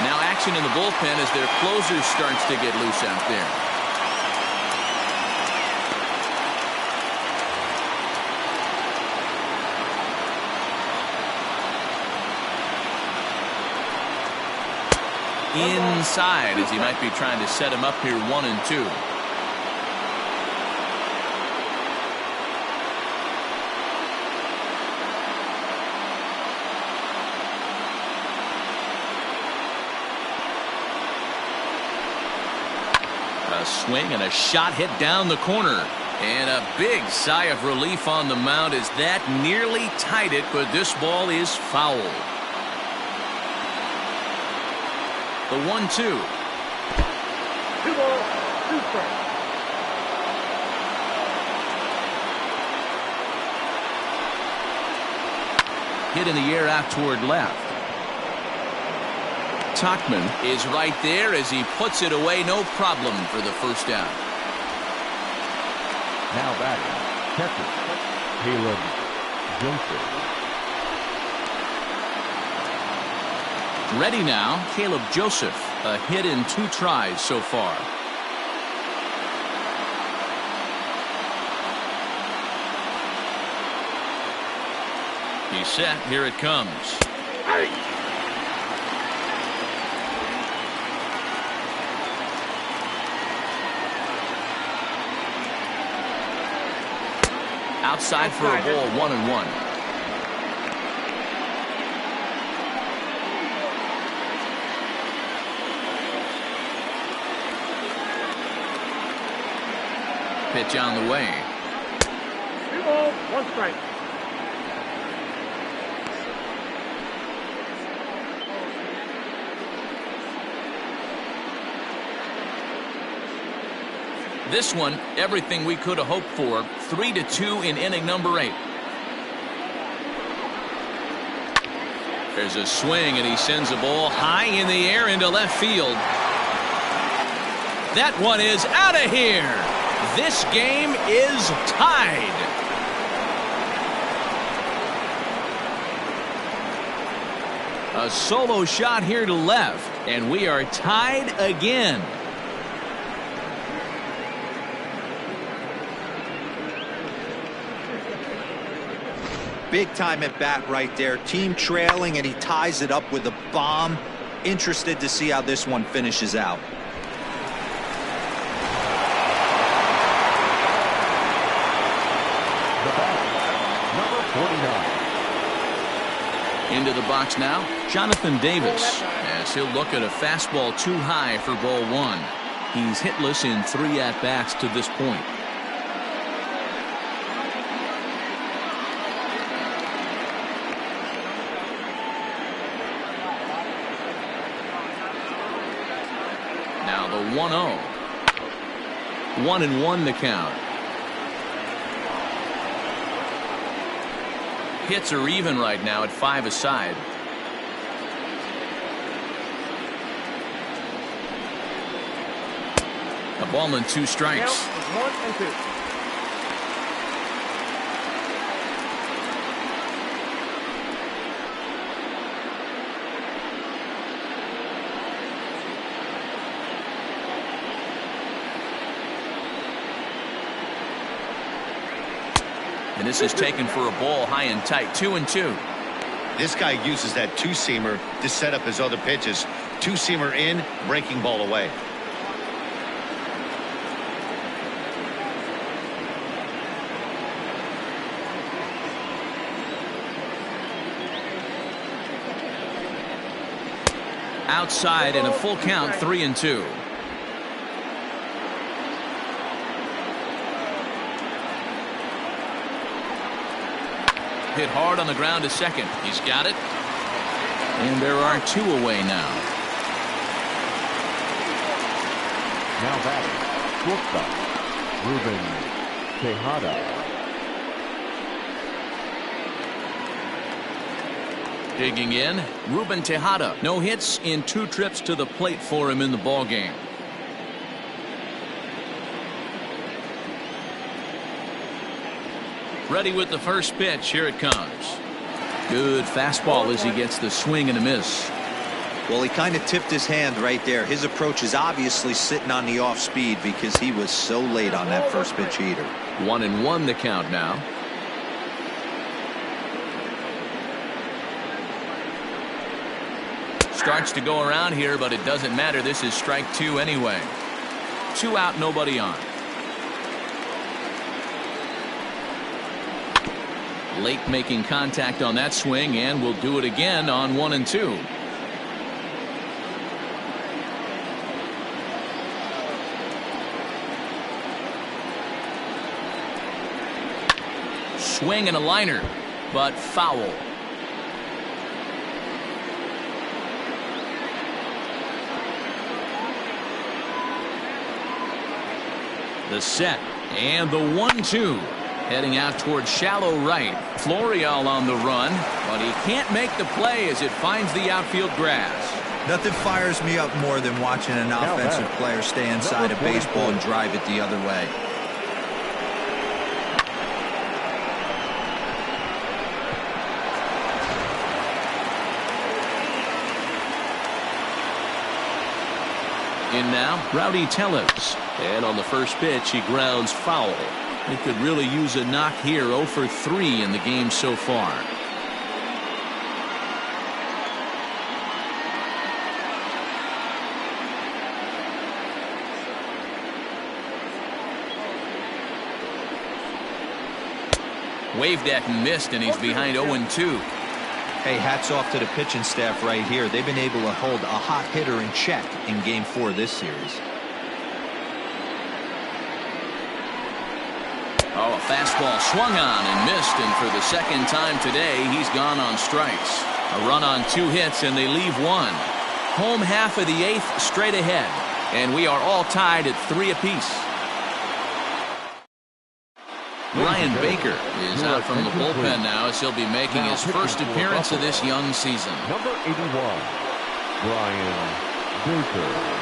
Now action in the bullpen as their closer starts to get loose out there. Inside as he might be trying to set him up here. 1-2. A swing and a shot hit down the corner. And a big sigh of relief on the mound as that nearly tied it, but this ball is foul. The 1-2. 2 balls, 2 strikes. Hit in the air out toward left. Tachman is right there as he puts it away. No problem for the first down. Now batting, catcher, Caleb Joseph. Ready now, Caleb Joseph. A hit in 2 tries so far. He's set. Here it comes. Outside for a ball, 1-1. Pitch on the way. 2 balls, 1 strike. This one, everything we could have hoped for. 3-2 in inning number 8. There's a swing, and he sends a ball high in the air into left field. That one is out of here. This game is tied. A solo shot here to left, and we are tied again. Big time at bat right there. Team trailing, and he ties it up with a bomb. Interested to see how this one finishes out. The batter, number 49. Into the box now, Jonathan Davis, as he'll look at a fastball too high for ball 1. He's hitless in 3 at-bats to this point. Now the 1-0. 1-1 the count. Hits are even right now at 5 aside. A ball and 2 strikes. Count is 1-2. And this is taken for a ball high and tight. 2-2. This guy uses that 2-seamer to set up his other pitches. 2-seamer in, breaking ball away. Outside and a full count. 3-2. Hit hard on the ground to second. He's got it. And there are 2 away now. Now batting, shortstop, Ruben Tejada. Digging in, Ruben Tejada. No hits in 2 trips to the plate for him in the ballgame. Ready with the first pitch. Here it comes. Good fastball as he gets the swing and a miss. Well, he kind of tipped his hand right there. His approach is obviously sitting on the off speed because he was so late on that first pitch heater. 1-1 the count now. Starts to go around here, but it doesn't matter. This is strike 2 anyway. 2 out, nobody on. Late making contact on that swing, and will do it again on 1-2. swing and a liner, but foul. The set and the 1-2. Heading out towards shallow right. Florial on the run, but he can't make the play as it finds the outfield grass. Nothing fires me up more than watching an offensive player stay inside a baseball and drive it the other way. In now, Rowdy Tellez. And on the first pitch, he grounds foul. He could really use a knock here. 0 for 3 in the game so far. Waved at and missed, and he's behind 0-2. Hey, hats off to the pitching staff right here. They've been able to hold a hot hitter in check in Game 4 of this series. Oh, a fastball swung on and missed, and for the second time today, he's gone on strikes. A run on 2 hits, and they leave 1. Home half of the 8th straight ahead, and we are all tied at 3 apiece. Brian Baker is out from the bullpen now as he'll be making his first appearance of this young season. Number 81, Brian Baker.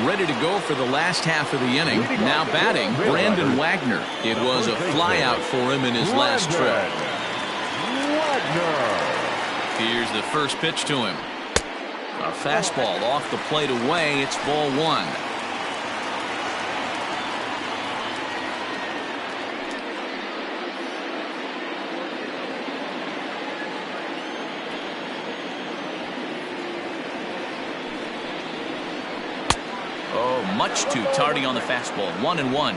Ready to go for the last half of the inning. Now batting, Brandon Wagner. It was a flyout for him in his last trip. Here's the first pitch to him. A fastball off the plate away. It's ball 1. Oh, much too tardy on the fastball. 1-1.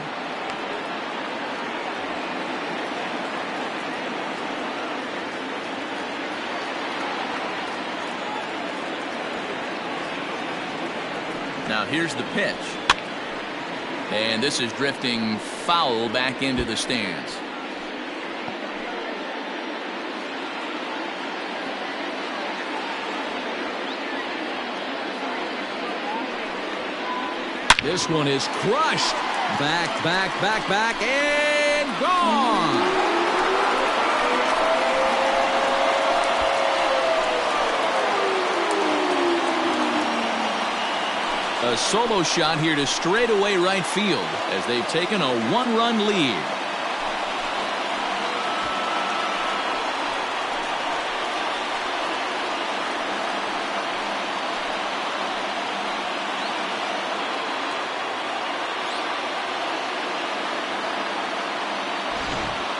Now here's the pitch. And this is drifting foul back into the stands. This one is crushed. Back, and gone. A solo shot here to straightaway right field as they've taken a 1-run lead.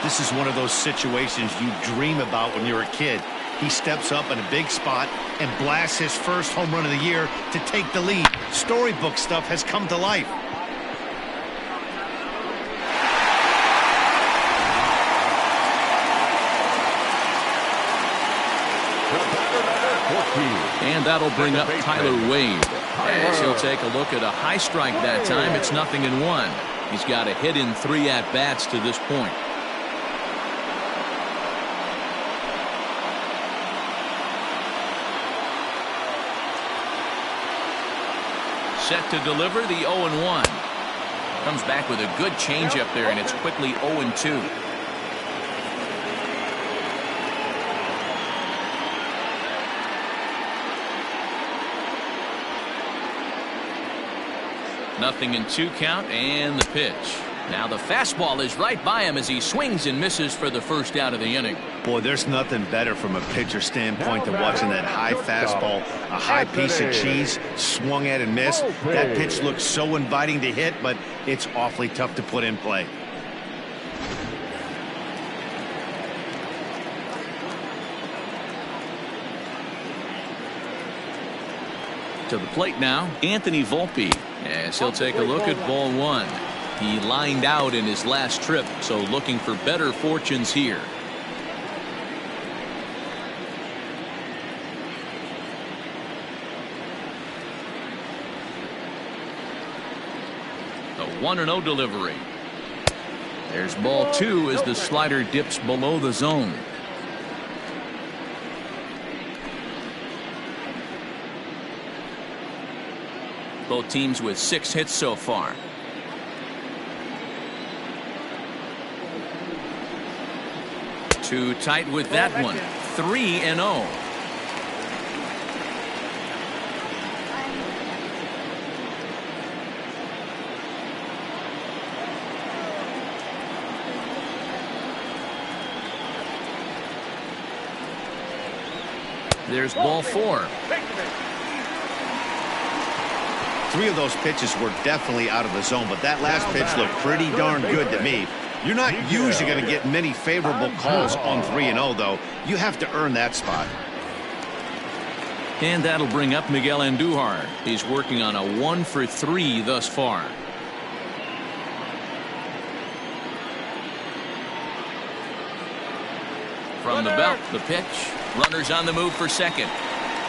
This is one of those situations you dream about when you're a kid. He steps up in a big spot and blasts his first home run of the year to take the lead. Storybook stuff has come to life. And that'll bring up Tyler Wade. As he'll take a look at a high strike that time. It's 0-1. He's got a hit in 3 at-bats to this point. Set to deliver the 0-1. Comes back with a good changeup there, and it's quickly 0-2. Nothing in 2 count, and the pitch. Now the fastball is right by him as he swings and misses for the first out of the inning. Boy, there's nothing better from a pitcher standpoint than watching that high fastball, a high piece of cheese, swung at and missed. That pitch looks so inviting to hit, but it's awfully tough to put in play. To the plate now, Anthony Volpe, as he'll take a look at ball 1. He lined out in his last trip, so looking for better fortunes here. The 1-0 delivery. There's ball 2 as the slider dips below the zone. Both teams with 6 hits so far. Too tight with that one. 3-0. There's ball 4. 3 of those pitches were definitely out of the zone, but that last pitch looked pretty darn good to me. You're not usually going to get many favorable calls on 3-0, though. You have to earn that spot. And that'll bring up Miguel Andujar. He's working on a 1-for-3 thus far. From the belt, the pitch. Runners on the move for second.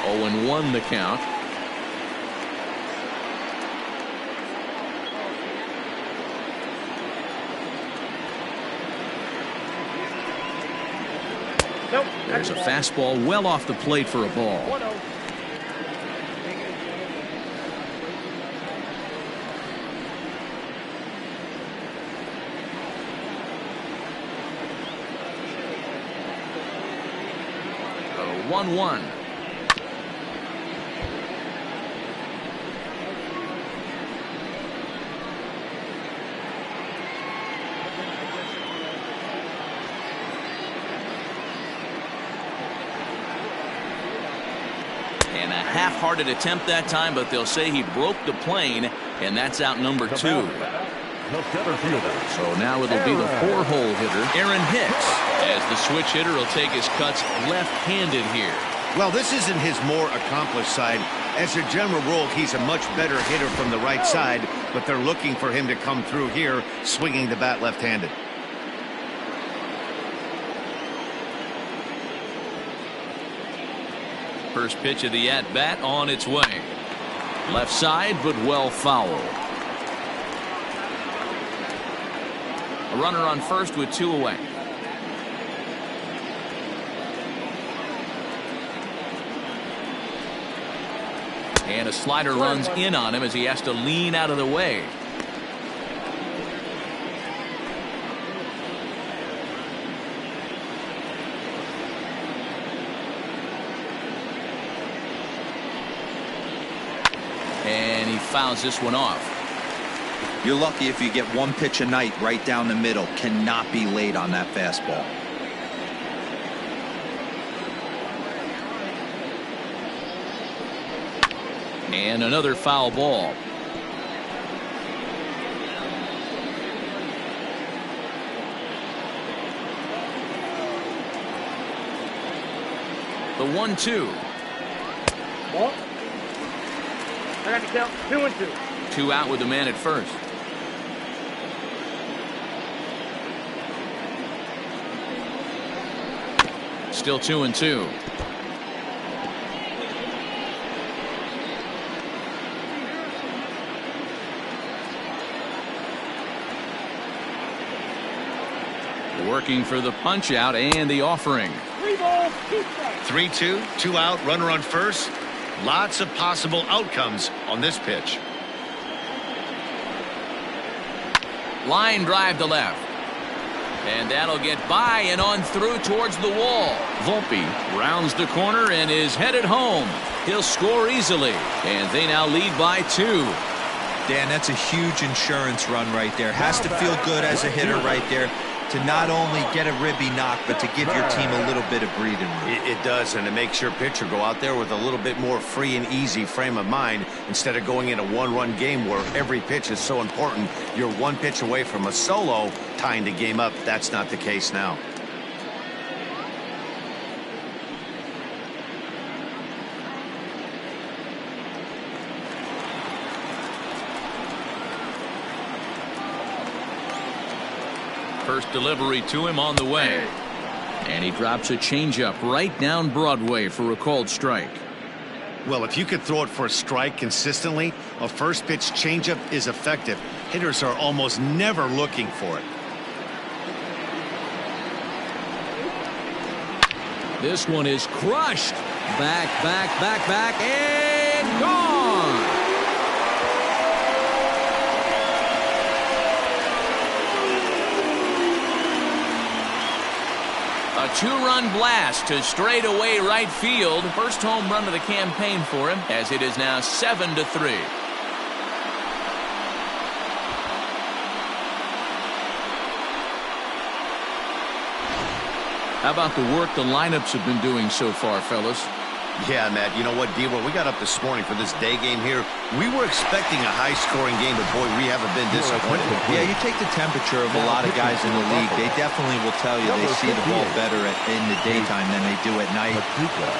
0-1 the count. There's a fastball well off the plate for a ball. 1-0. A 1-1. And a half-hearted attempt that time, but they'll say he broke the plane, and that's out number 2. The center fielder. So now it'll be the 4-hole hitter, Aaron Hicks, as the switch hitter will take his cuts left-handed here. Well, this isn't his more accomplished side. As a general rule, he's a much better hitter from the right side, but they're looking for him to come through here, swinging the bat left-handed. First pitch of the at-bat on its way. Left side, but well foul. A runner on first with 2 away. And a slider runs in on him as he has to lean out of the way. And he fouls this one off. You're lucky if you get 1 pitch a night right down the middle. Cannot be late on that fastball. And another foul ball. The 1-2. Ball. I got to count 2-2. 2 out with the man at first. Still 2-2. Working for the punch out and the offering. 3 balls, 2 strikes. 3-2, 2 out, runner on first. Lots of possible outcomes on this pitch. Line drive to left. And that'll get by and on through towards the wall. Volpe rounds the corner and is headed home. He'll score easily. And they now lead by 2. Dan, that's a huge insurance run right there. Has to feel good as a hitter right there to not only get a ribby knock, but to give your team a little bit of breathing room. It does, and it makes your pitcher go out there with a little bit more free and easy frame of mind instead of going in a 1-run game where every pitch is so important. You're 1 pitch away from a solo tying the game up. That's not the case now. First delivery to him on the way. And he drops a changeup right down Broadway for a called strike. Well, if you could throw it for a strike consistently, a first pitch changeup is effective. hitters are almost never looking for it. This one is crushed. Back, and gone. A two-run blast to straightaway right field. First home run of the campaign for him, as it is now 7-3. How about the work the lineups have been doing so far, fellas? Yeah, Matt, you know what, D-Roll, we got up this morning for this day game here. We were expecting a high-scoring game, but boy, we haven't been disappointed. Yeah, you take the temperature of a lot of guys in the league. They definitely will tell you they see the ball better in the daytime than they do at night.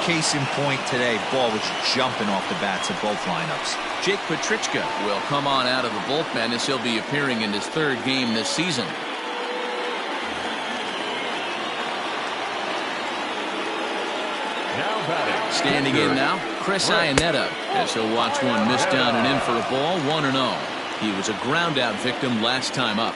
Case in point today, ball was jumping off the bats of both lineups. Jake Petrichka will come on out of the bullpen as he'll be appearing in his third game this season. Standing in now, Chris Iannetta, as he'll watch one miss down and in for a ball, 1-0. He was a ground-out victim last time up.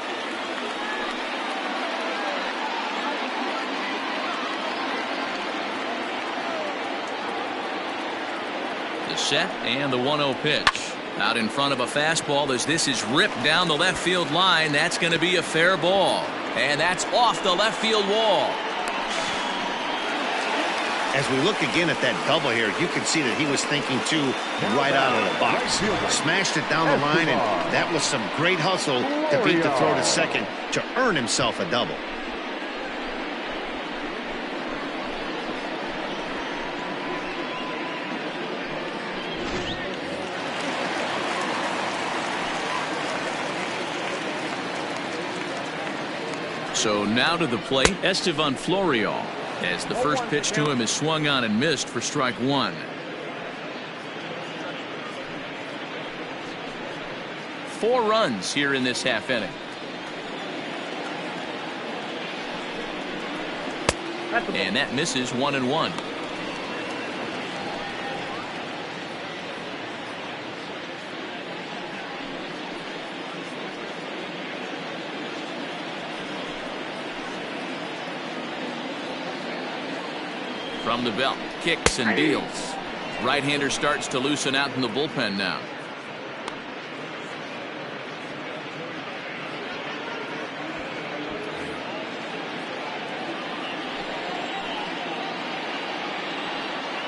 The set and the 1-0 pitch. Out in front of a fastball as this is ripped down the left field line. That's going to be a fair ball. And that's off the left field wall. As we look again at that double here, you can see that he was thinking too right out of the box. Smashed it down the line, and that was some great hustle to beat the throw to second to earn himself a double. So now to the plate, Estevan Florial, as the first pitch to him is swung on and missed for strike one. Four runs here in this half inning. And that misses 1-1. From the belt, kicks and deals. Right-hander starts to loosen out in the bullpen now.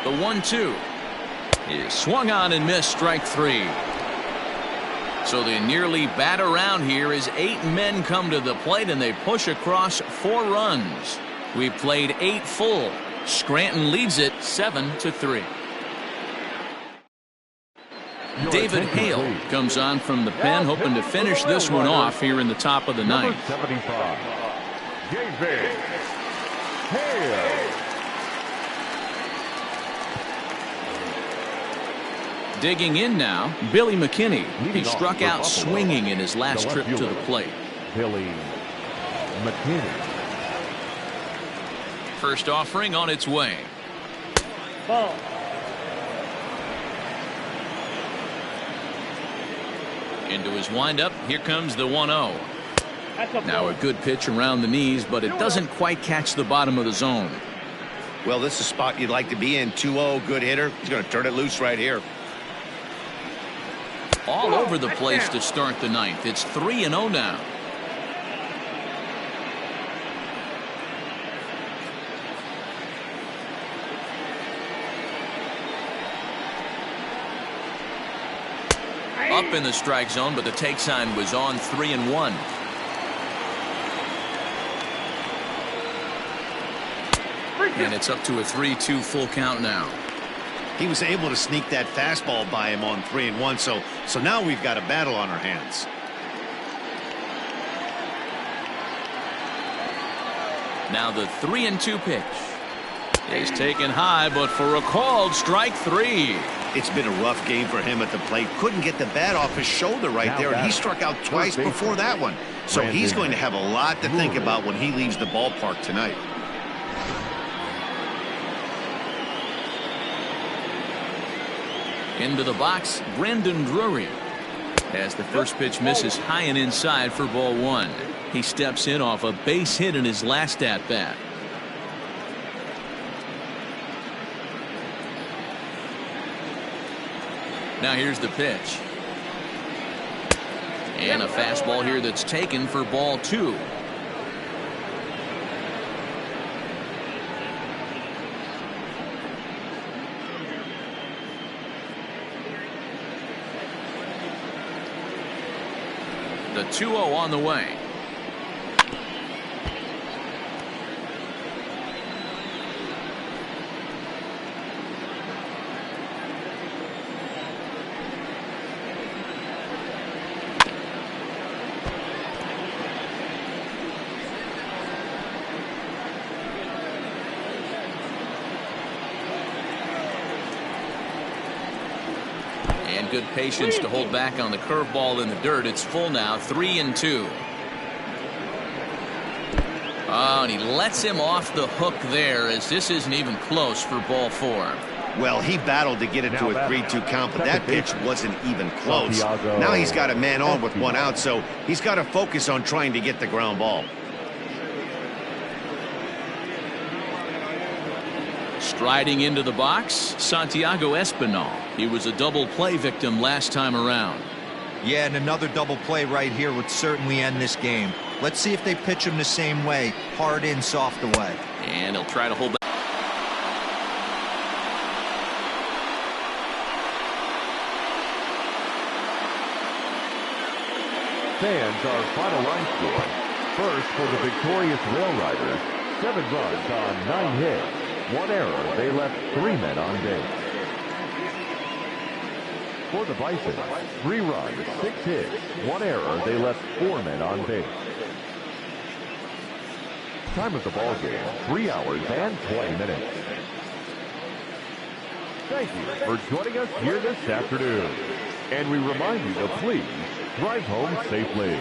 The 1-2 is swung on and missed, strike three. So they nearly bat around here as 8 men come to the plate and they push across 4 runs. We played 8 full. Scranton leads it 7-3. David Hale comes on from the pen, hoping to finish this one off here in the top of the ninth. 75, David Hale. Digging in now, Billy McKinney. He struck out swinging in his last trip to the plate. Billy McKinney. First offering on its way. Ball. Into his windup. Here comes the 1-0. Now a good pitch around the knees, but it doesn't quite catch the bottom of the zone. Well, this is a spot you'd like to be in. 2-0, good hitter. He's going to turn it loose right here. All over the place to start the ninth. It's 3-0 now. Up in the strike zone, but the take sign was on 3-1. And it's up to a 3-2 full count now. He was able to sneak that fastball by him on 3-1, so now we've got a battle on our hands. Now the 3-2 pitch is taken high, but for a called strike three. It's been a rough game for him at the plate. Couldn't get the bat off his shoulder right there, and he struck out twice before that one. So he's going to have a lot to think about when he leaves the ballpark tonight. Into the box, Brandon Drury. As the first pitch misses high and inside for ball one. He steps in off a base hit in his last at bat. Now here's the pitch. And a fastball here that's taken for ball two. The 2-0 on the way. And good patience to hold back on the curveball in the dirt. It's full now, 3-2. Oh, and he lets him off the hook there, as this isn't even close for ball four. Well, he battled to get it to a 3-2 count, but that pitch wasn't even close. Now he's got a man on with one out, so he's got to focus on trying to get the ground ball. Striding into the box, Santiago Espinal. He was a double play victim last time around. Yeah, and another double play right here would certainly end this game. Let's see if they pitch him the same way, hard in, soft away. And he'll try to hold back. Fans, our final line score. First for the victorious Railriders, 7 runs on 9 hits. 1 error, they left 3 men on base. For the Bisons, 3 runs, 6 hits, 1 error, they left 4 men on base. Time of the ball game, 3 hours and 20 minutes. Thank you for joining us here this afternoon. And we remind you to please drive home safely.